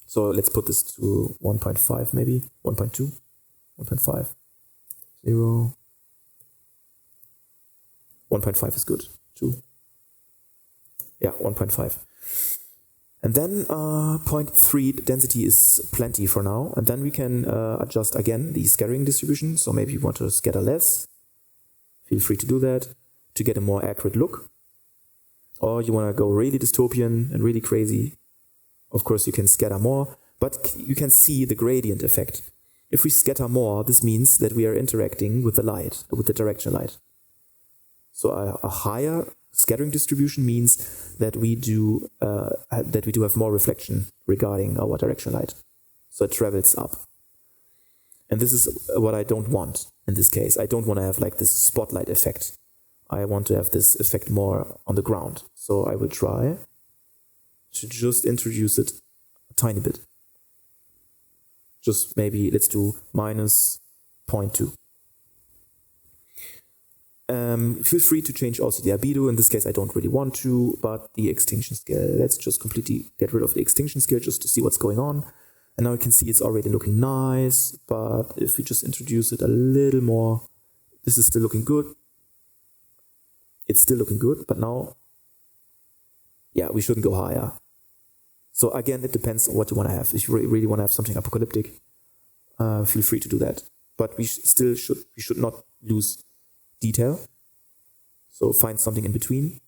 So let's put this to 1.5 maybe, 1.2, 1.5, 0. 1.5 is good, 2. Yeah, 1.5. And then 0.3 density is plenty for now. And then we can adjust again the scattering distribution. So maybe you want to scatter less. Feel free to do that to get a more accurate look. Or you want to go really dystopian and really crazy. Of course, you can scatter more, but you can see the gradient effect. If we scatter more, this means that we are interacting with the light, with the directional light. So a higher scattering distribution means that we do have more reflection regarding our directional light. So it travels up. And this is what I don't want in this case. I don't want to have like this spotlight effect. I want to have this effect more on the ground. So I will try to just introduce it a tiny bit. Just maybe let's do minus 0.2. Feel free to change also the albedo. In this case, I don't really want to, but the extinction scale, let's just completely get rid of the extinction scale just to see what's going on. And now you can see it's already looking nice, but if we just introduce it a little more, this is still looking good. It's still looking good, but now, yeah, we shouldn't go higher. So again, it depends on what you want to have. If you really want to have something apocalyptic, feel free to do that. But we should not lose detail. So find something in between.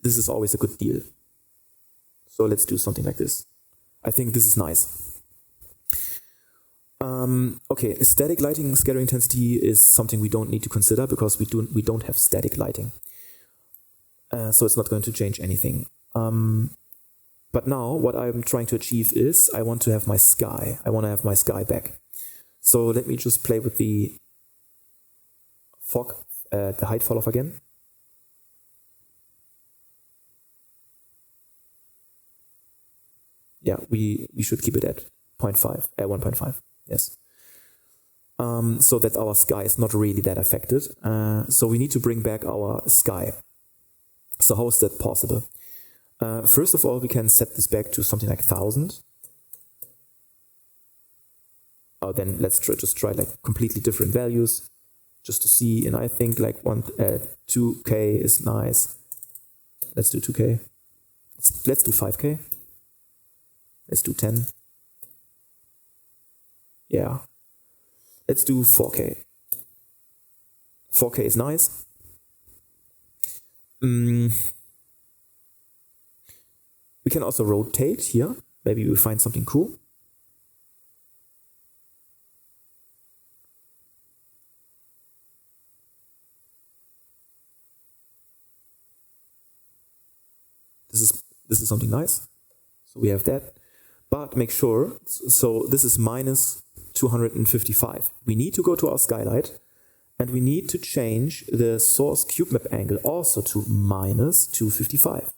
This is always a good deal. So let's do something like this. I think this is nice. Okay, static lighting scattering intensity is something we don't need to consider because we don't have static lighting. So it's not going to change anything. But now what I'm trying to achieve is I want to have my sky. I want to have my sky back. So let me just play with the fog, the height fall off again. Yeah, we should keep it at 0.5, 1.5, yes. so that our sky is not really that affected. So we need to bring back our sky. So how is that possible? First of all, we can set this back to something like 1000. Then let's just try like completely different values just to see. And I think like 2K is nice. Let's do 2K. Let's do 5K. Let's do 10. Yeah. Let's do 4K. 4K is nice. We can also rotate here. Maybe we find something cool. This is something nice. So we have that. But make sure, so this is minus 255. We need to go to our skylight and we need to change the source cube map angle also to minus 255.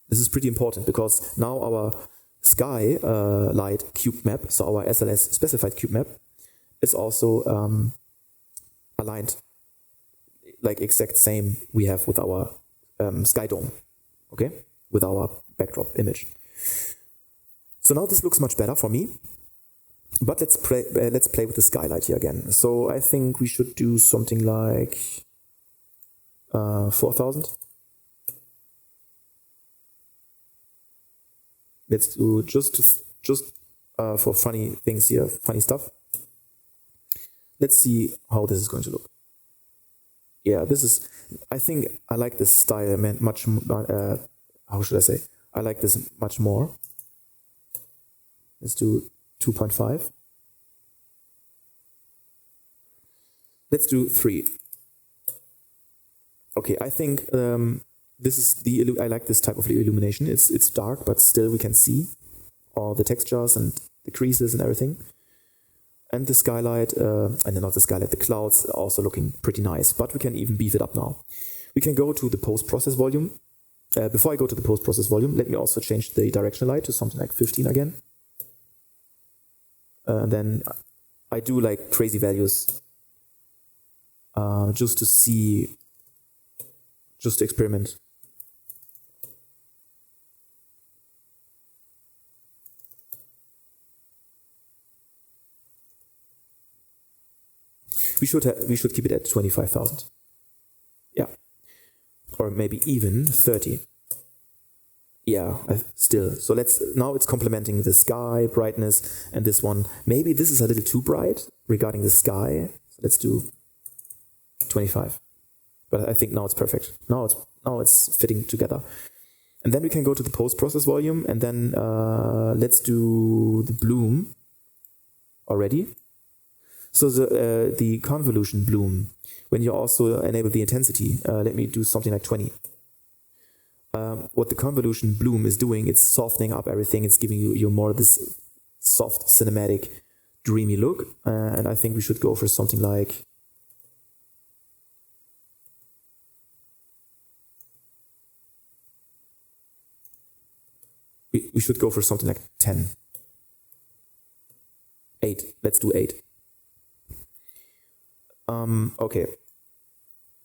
This is pretty important because now our skylight cube map, so our SLS specified cube map, is also aligned like exact same we have with our sky dome, okay, with our backdrop image. So now this looks much better for me, but let's play with the skylight here again. So I think we should do something like 4000. Let's do just for funny things here, funny stuff. Let's see how this is going to look. Yeah, this is, I think I like this style much, how should I say? I like this much more. Let's do 2.5. Let's do 3. Okay, I think this is I like this type of illumination. It's dark, but still we can see all the textures and the creases and everything. And the skylight, and not the skylight, the clouds are also looking pretty nice, but we can even beef it up now. We can go to the post-process volume. Before I go to the post-process volume, let me also change the directional light to something like 15 again. Then I do like crazy values just to see, just to experiment. We should keep it at 25,000. Yeah, or maybe even 30. Yeah, still. So now it's complementing the sky brightness and this one. Maybe this is a little too bright regarding the sky. So let's do 25. But I think now it's perfect. Now it's fitting together. And then we can go to the post-process volume and then let's do the bloom already. So the convolution bloom, when you also enable the intensity, let me do something like 20. What the convolution bloom is doing, it's softening up everything. It's giving you more this soft, cinematic, dreamy look. And I think we should go for something like... We should go for something like 10. 8. Let's do 8. Okay.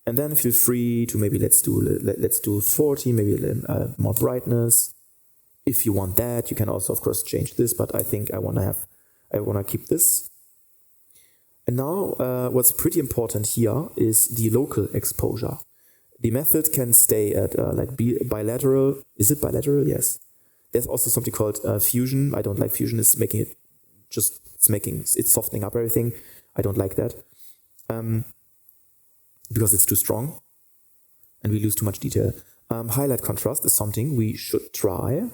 And then feel free to maybe let's do 40, maybe a little more brightness. If you want that, you can also of course change this, but I think I wanna keep this. And now what's pretty important here is the local exposure. The method can stay at like bilateral. Is it bilateral? Yes. There's also something called fusion. I don't like fusion. It's making it it's softening up everything. I don't like that. Because it's too strong and we lose too much detail. Highlight contrast is something we should try.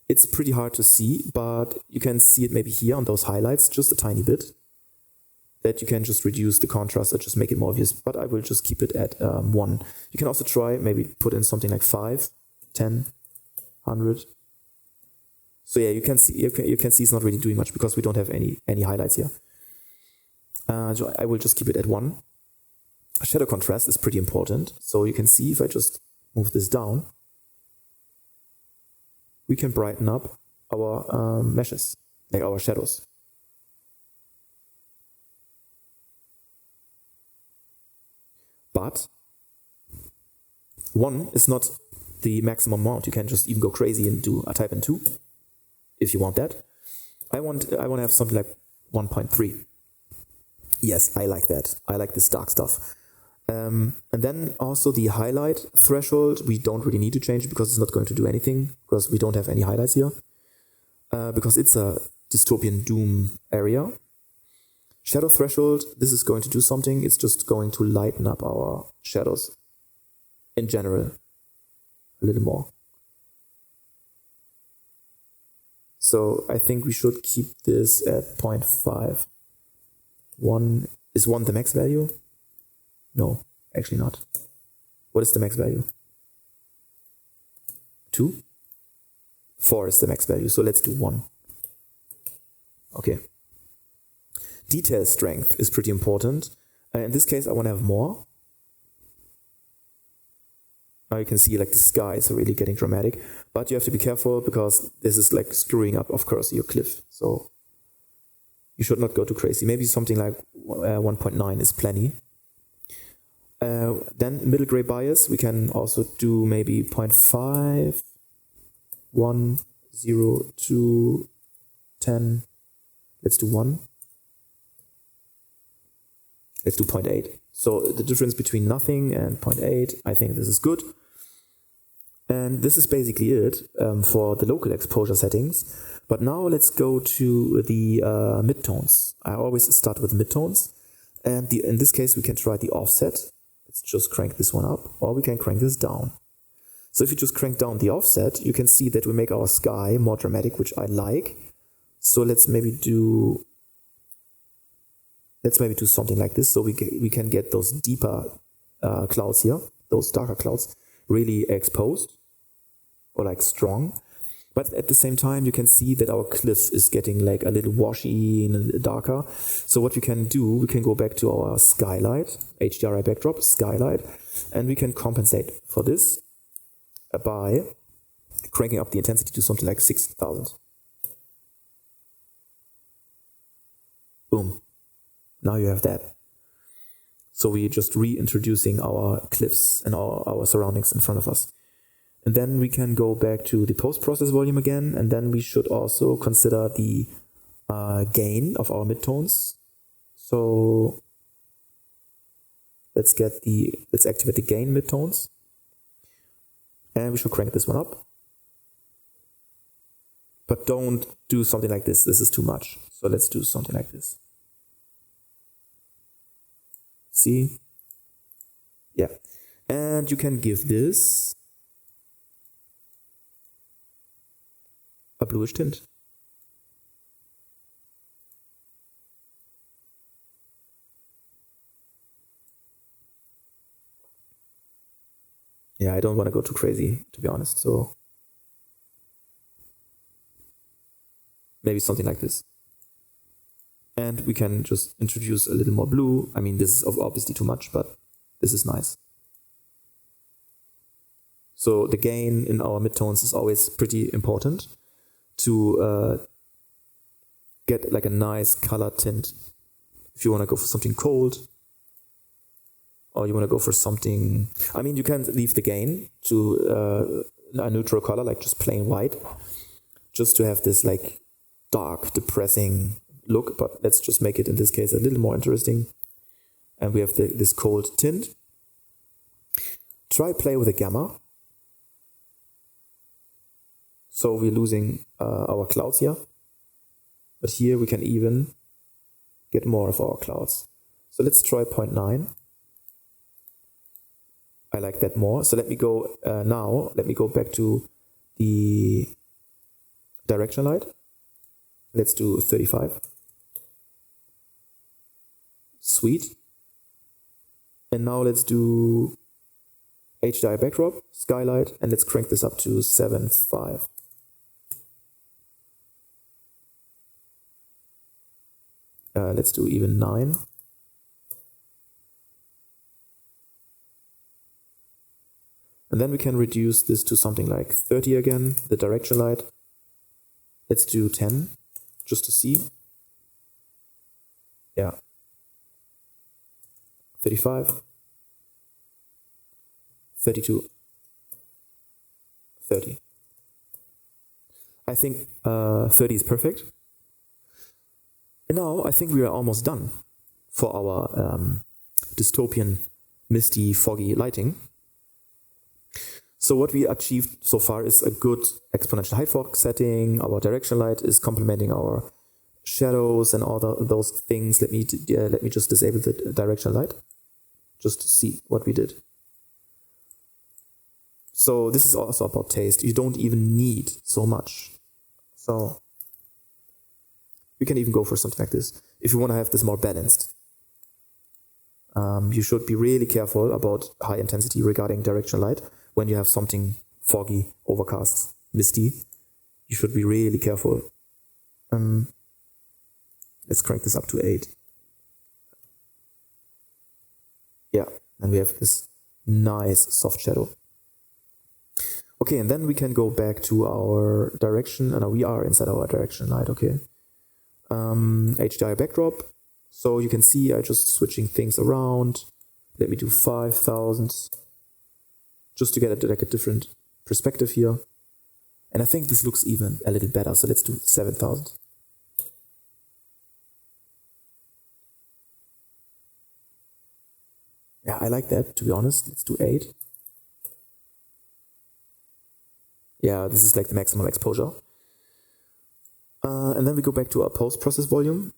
It's pretty hard to see, but you can see it maybe here on those highlights, just a tiny bit. That you can just reduce the contrast or just make it more obvious, but I will just keep it at 1. You can also try, maybe put in something like 5, 10, 100. So yeah, you can see it's not really doing much because we don't have any highlights here. So I will just keep it at 1. Shadow contrast is pretty important. So you can see if I just move this down, we can brighten up our meshes. like our shadows. But 1 is not the maximum amount. You can just even go crazy and do a type in 2 if you want that. I want to have something like 1.3. Yes, I like that. I like this dark stuff. And then also the highlight threshold, we don't really need to change it because it's not going to do anything, because we don't have any highlights here. Because it's a dystopian doom area. Shadow threshold, this is going to do something. It's just going to lighten up our shadows in general a little more. So I think we should keep this at 0.5. 1, is 1 the max value? No, actually not. What is the max value? 2? 4 is the max value, so let's do 1. Okay. Detail strength is pretty important. In this case, I want to have more. Now you can see like the skies are really getting dramatic, but you have to be careful because this is like screwing up, of course, your cliff. So you should not go too crazy. Maybe something like 1.9 is plenty. Then middle gray bias, we can also do maybe 0.5, 1, 0, 2, 10. Let's do 1. Let's do 0.8. So the difference between nothing and 0.8, I think this is good. And this is basically it for the local exposure settings. But now let's go to the midtones. I always start with midtones. And in this case, we can try the offset. Let's just crank this one up, or we can crank this down. So if you just crank down the offset, you can see that we make our sky more dramatic, which I like. So let's maybe do something like this, so we can get those deeper clouds here, those darker clouds, really exposed or like strong. But at the same time, you can see that our cliff is getting like a little washy and a little darker. So what we can do, we can go back to our skylight, HDRI backdrop, skylight, and we can compensate for this by cranking up the intensity to something like 6,000. Boom. Now you have that. So we're just reintroducing our cliffs and our surroundings in front of us. And then we can go back to the post-process volume again, and then we should also consider the gain of our midtones. So let's activate the gain midtones. And we should crank this one up. But don't do something like this. This is too much. So let's do something like this. See? Yeah. And you can give this a bluish tint. Yeah, I don't want to go too crazy, to be honest. So maybe something like this. And we can just introduce a little more blue. I mean, this is obviously too much, but this is nice. So the gain in our midtones is always pretty important to get like a nice color tint. If you want to go for something cold, or you want to go for something, I mean, you can leave the gain to a neutral color, like just plain white, just to have this like dark, depressing look. But let's just make it, in this case, a little more interesting. And we have this cold tint. Try play with a gamma. So we're losing our clouds here. But here we can even get more of our clouds. So let's try 0.9. I like that more. So let me go let me go back to the direction light. Let's do 35. Sweet. And now let's do HDI backdrop, skylight, and let's crank this up to 7.5. Let's do even 9. And then we can reduce this to something like 30 again, the direction light. Let's do 10, just to see. Yeah. 35, 32, 30. I think 30 is perfect. And now I think we are almost done for our dystopian, misty, foggy lighting. So what we achieved so far is a good exponential height fog setting. Our direction light is complementing our shadows and all those things. Let me just disable the direction light just to see what we did. So this is also about taste. You don't even need so much. So we can even go for something like this. If you want to have this more balanced, you should be really careful about high intensity regarding direction light. When you have something foggy, overcast, misty, you should be really careful. Let's crank this up to 8. Yeah, and we have this nice soft shadow. Okay, and then we can go back to our direction, and we are inside our direction light, okay. HDR backdrop. So you can see I just switching things around. Let me do 5,000. Just to get a different perspective here. And I think this looks even a little better. So let's do 7,000. Yeah, I like that, to be honest. Let's do 8. Yeah, this is like the maximum exposure. And then we go back to our post-process volume.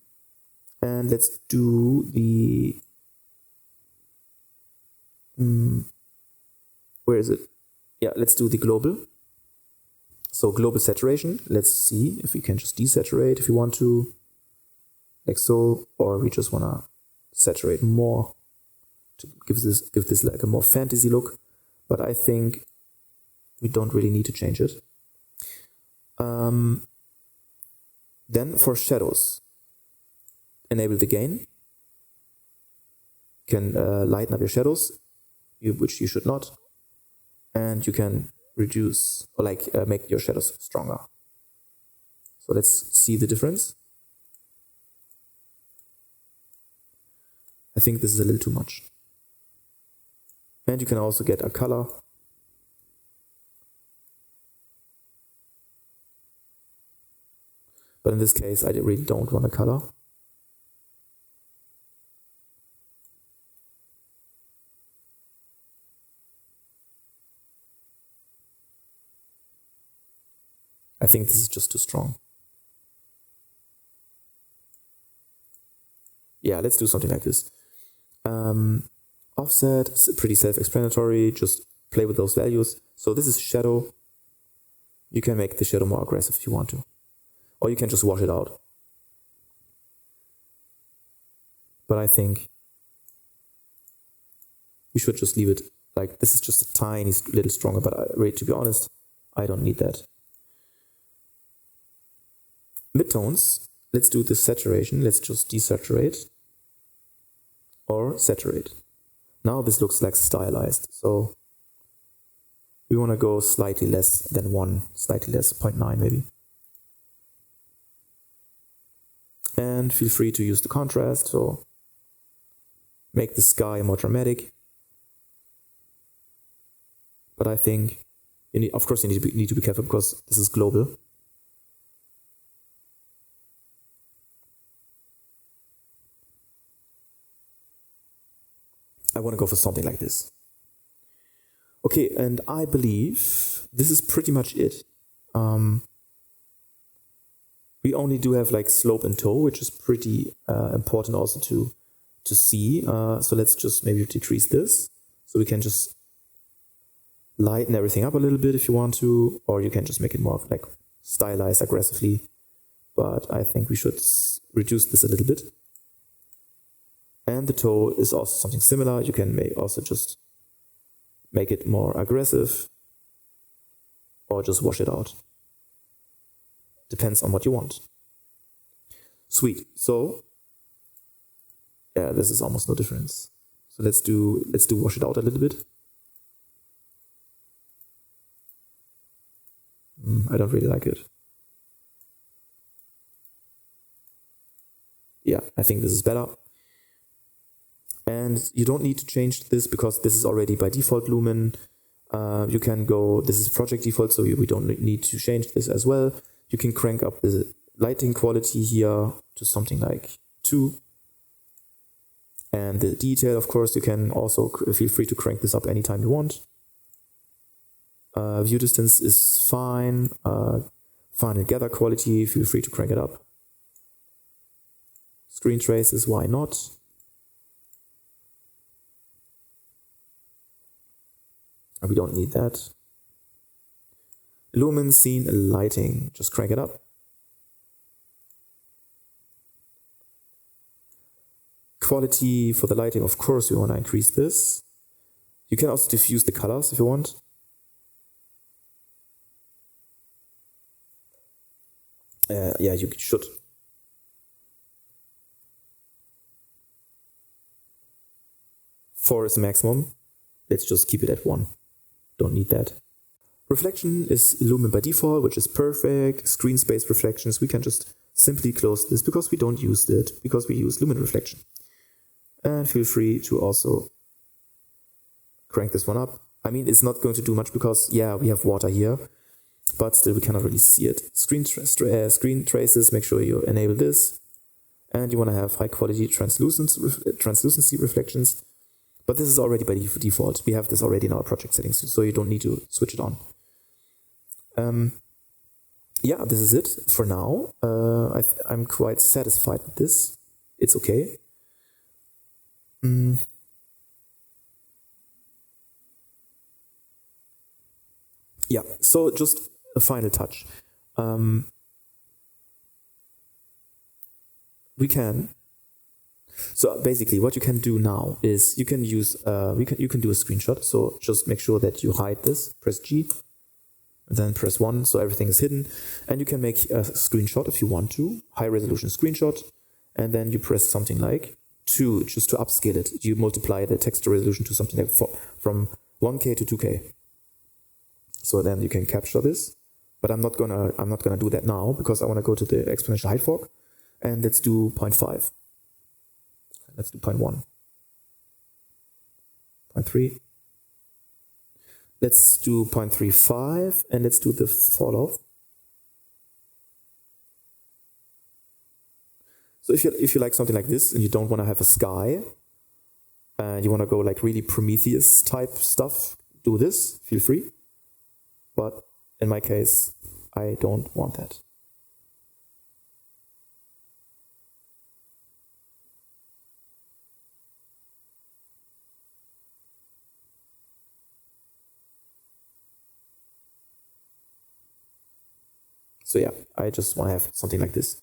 And let's do the... where is it? Yeah, let's do the global. So global saturation. Let's see if we can just desaturate if you want to. Like so. Or we just want to saturate more to give this like a more fantasy look. But I think we don't really need to change it. Then for shadows, enable the gain. You can lighten up your shadows, which you should not. And you can reduce or make your shadows stronger. So let's see the difference. I think this is a little too much. And you can also get a color. But in this case, I really don't want a color. I think this is just too strong. Yeah, let's do something like this. Offset, pretty self-explanatory, just play with those values. So this is shadow. You can make the shadow more aggressive if you want to. Or you can just wash it out. But I think we should just leave it like this is just a tiny little stronger, but to be honest, I don't need that. Midtones, let's do the saturation. Let's just desaturate or saturate. Now this looks like stylized. So we want to go slightly less than 1, slightly less, 0.9 maybe. And feel free to use the contrast. So make the sky more dramatic. But I think, of course, you need to be careful because this is global. I want to go for something like this. Okay, and I believe this is pretty much it. We only do have like slope and toe, which is pretty important also to see. So let's just maybe decrease this. So we can just lighten everything up a little bit if you want to, or you can just make it more like stylized aggressively. But I think we should reduce this a little bit. And the toe is also something similar. You can also just make it more aggressive or just wash it out. Depends on what you want. Sweet. So yeah, this is almost no difference. So let's do wash it out a little bit. I don't really like it. Yeah, I think this is better. And you don't need to change this because this is already by default lumen. You can go, this is project default, so we don't need to change this as well. You can crank up the lighting quality here to something like 2. And the detail, of course, you can also feel free to crank this up anytime you want. View distance is fine. Final gather quality, feel free to crank it up. Screen traces, why not? We don't need that. Lumen, scene, lighting, just crank it up. Quality for the lighting, of course, we want to increase this. You can also diffuse the colors if you want. Yeah, you should. Four is maximum. Let's just keep it at 1. Don't need that. Reflection is lumen by default, which is perfect. Screen space reflections, we can just simply close this because we don't use it, because we use lumen reflection. And feel free to also crank this one up. I mean, it's not going to do much because, yeah, we have water here, but still we cannot really see it. Screen traces, make sure you enable this. And you want to have high quality translucency reflections. But this is already by default. We have this already in our project settings, so you don't need to switch it on. Yeah, this is it for now. I'm quite satisfied with this. It's okay. Yeah, so just a final touch. We can. So basically, what you can do now is you can use you can do a screenshot. So just make sure that you hide this. Press G, then press 1, so everything is hidden, and you can make a screenshot if you want to, high resolution screenshot, and then you press something like 2 just to upscale it. You multiply the texture resolution to something like from 1K to 2K. So then you can capture this, but I'm not gonna do that now because I want to go to the exponential height fork, and let's do 0.5. Let's do 0.1, 0.3. Let's do 0.35, and let's do the fall off. So if you like something like this and you don't want to have a sky, and you want to go like really Prometheus type stuff, do this, feel free. But in my case, I don't want that. So yeah, I just want to have something like this.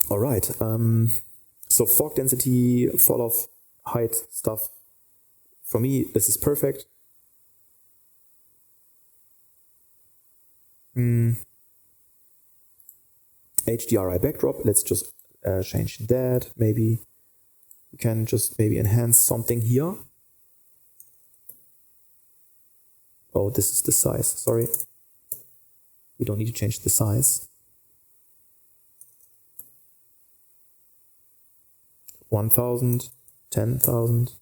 All right. So fork density, fall off, height stuff. For me, this is perfect. HDRI backdrop. Let's just change that. Maybe we can just maybe enhance something here. Oh, this is the size. Sorry. We don't need to change the size. 1,000, 10,000,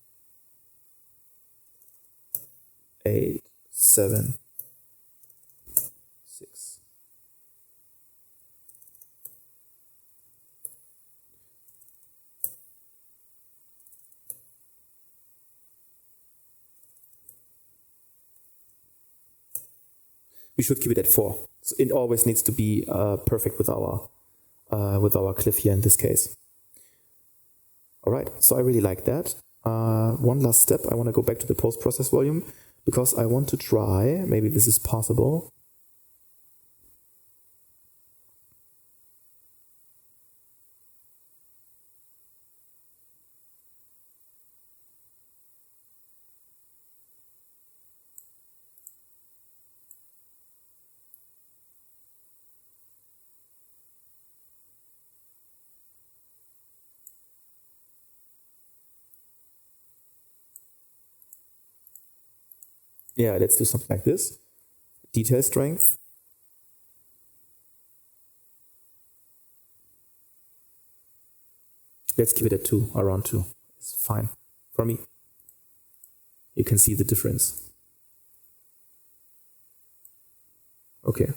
8, 7, 6. We should keep it at 4. So it always needs to be perfect with our cliff here in this case. All right, so I really like that. One last step, I want to go back to the post-process volume because I want to try, maybe this is possible. Yeah, let's do something like this. Detail strength. Let's keep it at 2, around 2. It's fine for me. You can see the difference. Okay.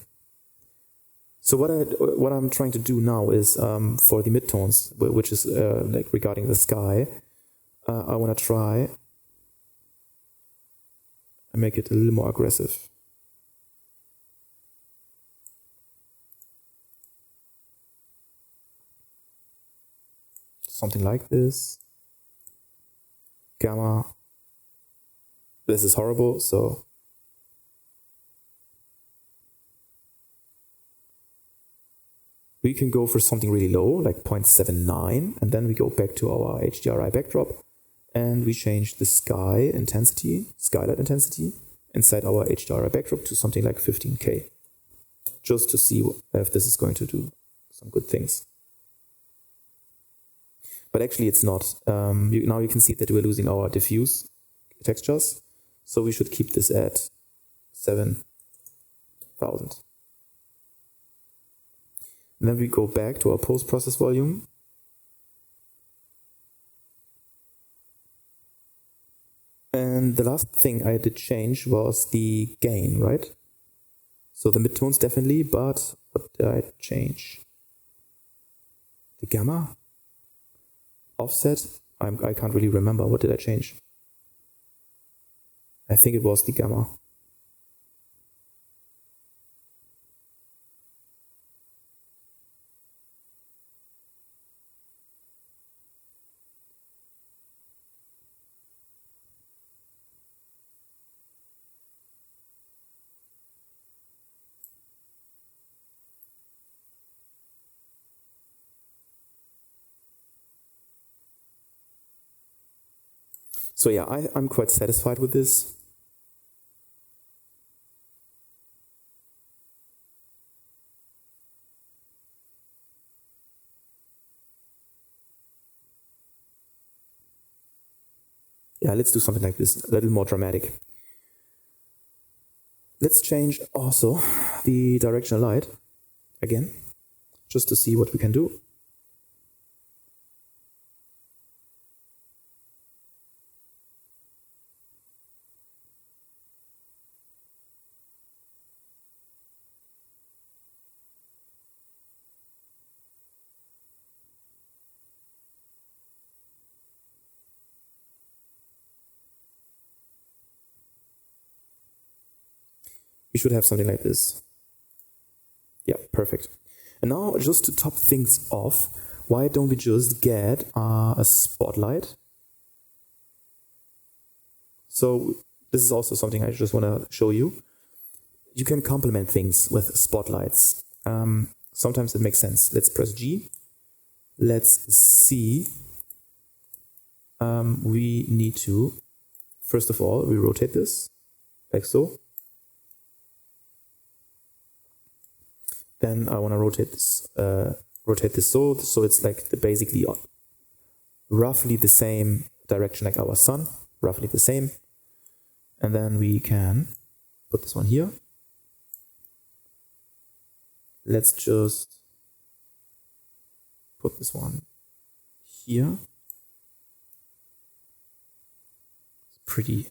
So what I'm trying to do now is for the midtones, which is like regarding the sky, I want to try and make it a little more aggressive. Something like this. Gamma. This is horrible, so we can go for something really low, like 0.79, and then we go back to our HDRI backdrop, and we change the skylight intensity inside our HDRI backdrop to something like 15K, just to see if this is going to do some good things. But actually it's not. Now you can see that we're losing our diffuse textures, so we should keep this at 7,000. And then we go back to our post-process volume. And the last thing I did change was the gain, right? So the midtones definitely, but what did I change? The gamma? Offset? I can't really remember. What did I change? I think it was the gamma. So yeah, I'm quite satisfied with this. Yeah, let's do something like this, a little more dramatic. Let's change also the directional light again, just to see what we can do. We should have something like this. Yeah, perfect. And now, just to top things off, why don't we just get a spotlight? So this is also something I just want to show you. You can complement things with spotlights. Sometimes it makes sense. Let's press G. Let's see. We need to, first of all, we rotate this like so. Then I want to rotate this so it's like basically roughly the same direction like our sun, roughly the same. And then we can put this one here. Let's just put this one here. It's pretty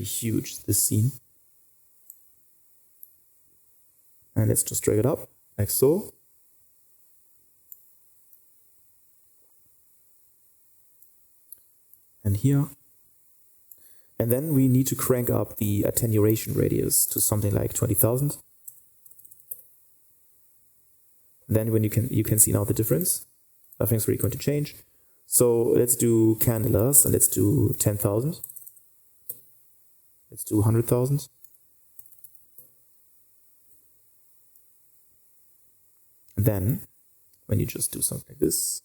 huge, this scene. And let's just drag it up, like so. And here. And then we need to crank up the attenuation radius to something like 20,000. Then when you can see now the difference. Nothing's really going to change. So let's do candelas and let's do 10,000. Let's do 100,000. Then, when you just do something like this,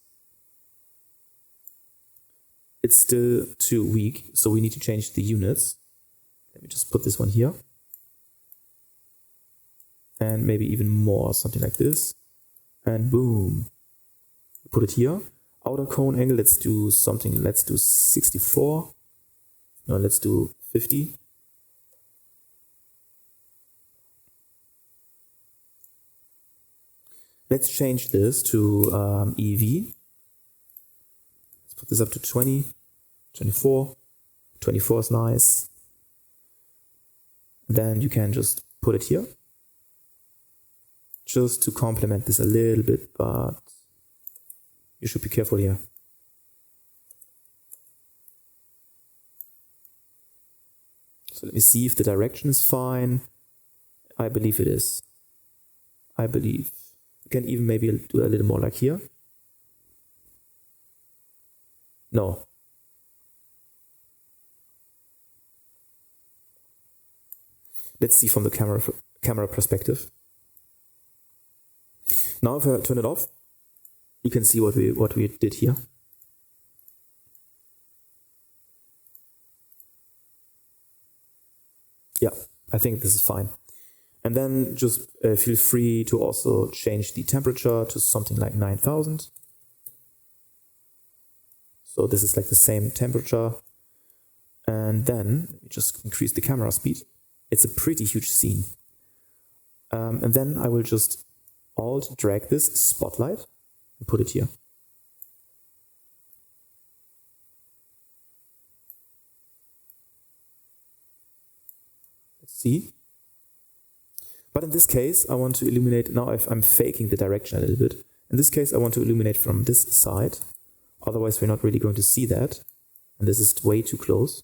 it's still too weak, so we need to change the units. Let me just put this one here. And maybe even more, something like this. And boom. Put it here. Outer cone angle, let's do something, let's do 64. No, let's do 50. Let's change this to EV. put this up to 20, 24. 24 is nice. Then you can just put it here, just to complement this a little bit, but you should be careful here. So let me see if the direction is fine. I believe it is. I believe. You can even maybe do a little more like here. No. Let's see from the camera perspective. Now if I turn it off, you can see what we did here. Yeah, I think this is fine. And then just feel free to also change the temperature to something like 9000. So this is like the same temperature. And then just increase the camera speed. It's a pretty huge scene. And then I will just alt drag this spotlight and put it here. Let's see. But in this case, I want to illuminate, now I'm faking the direction a little bit. In this case, I want to illuminate from this side. Otherwise, we're not really going to see that. And this is way too close.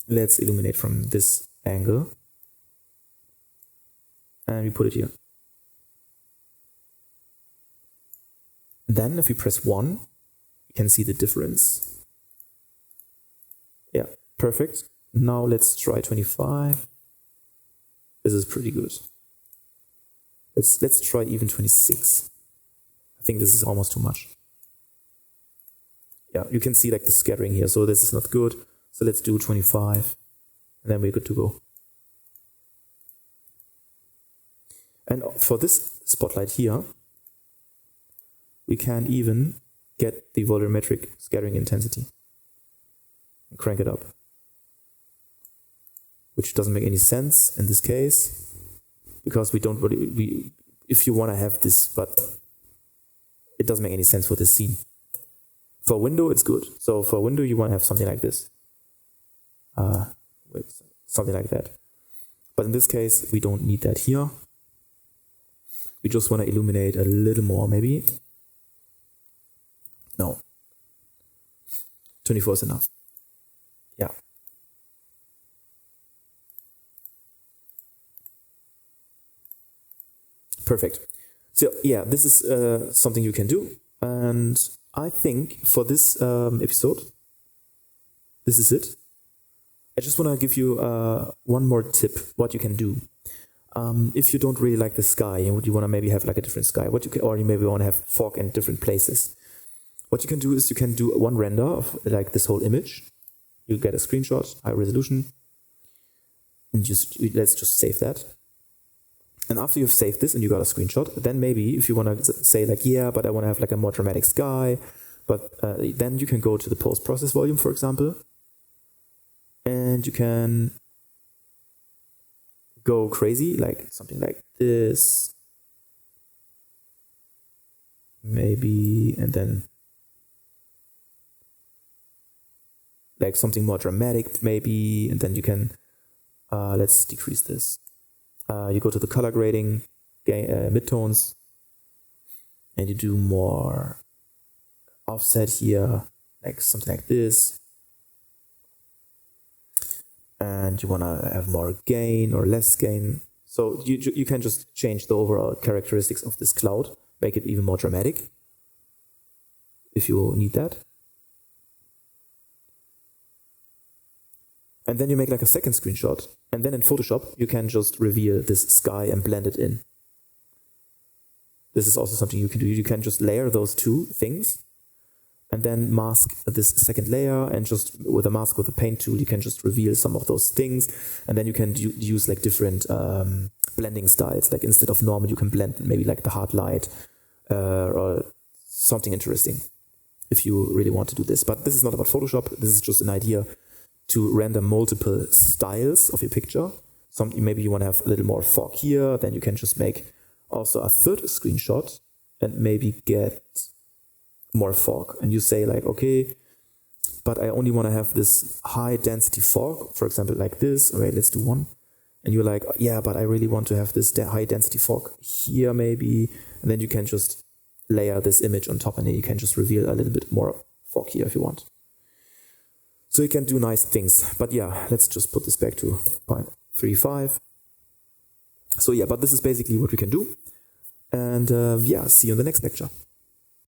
Let's illuminate from this angle. And we put it here. Then if we press 1, you can see the difference. Yeah, perfect. Now let's try 25. This is pretty good. Let's try even 26. I think this is almost too much. Yeah, you can see like the scattering here, so this is not good. So let's do 25, and then we're good to go. And for this spotlight here, we can even get the volumetric scattering intensity and crank it up, which doesn't make any sense in this case, because we don't really, if you want to have this, but it doesn't make any sense for this scene. For a window, it's good. So for a window, you want to have something like this. With something like that. But in this case, we don't need that here. We just want to illuminate a little more, maybe. No. 24 is enough. Yeah. Perfect. So yeah, this is something you can do. And I think for this episode, this is it. I just want to give you one more tip what you can do. If you don't really like the sky and you want to maybe have like a different sky, or you maybe want to have fog in different places, what you can do is you can do one render of like this whole image. You get a screenshot, high resolution, and let's just save that. And after you've saved this and you got a screenshot, then maybe if you want to say like, yeah, but I want to have like a more dramatic sky, but then you can go to the post-process volume, for example, and you can go crazy, like something like this, maybe, and then like something more dramatic, maybe, and then you can, let's decrease this. You go to the color grading, midtones, and you do more offset here, like something like this. And you want to have more gain or less gain. So you can just change the overall characteristics of this cloud, make it even more dramatic if you need that. And then you make like a second screenshot. And then in Photoshop, you can just reveal this sky and blend it in. This is also something you can do. You can just layer those two things and then mask this second layer, and just with a mask with a paint tool, you can just reveal some of those things. And then you can use like different blending styles. Like instead of normal, you can blend maybe like the hard light or something interesting if you really want to do this. But this is not about Photoshop. This is just an idea to render multiple styles of your picture. Maybe you want to have a little more fog here, then you can just make also a third screenshot and maybe get more fog. And you say like, okay, but I only want to have this high density fog, for example, like this. All right, let's do one. And you're like, yeah, but I really want to have this high density fog here maybe. And then you can just layer this image on top and then you can just reveal a little bit more fog here if you want. So you can do nice things. But yeah, let's just put this back to 0.35. So yeah, but this is basically what we can do. And yeah, see you in the next lecture.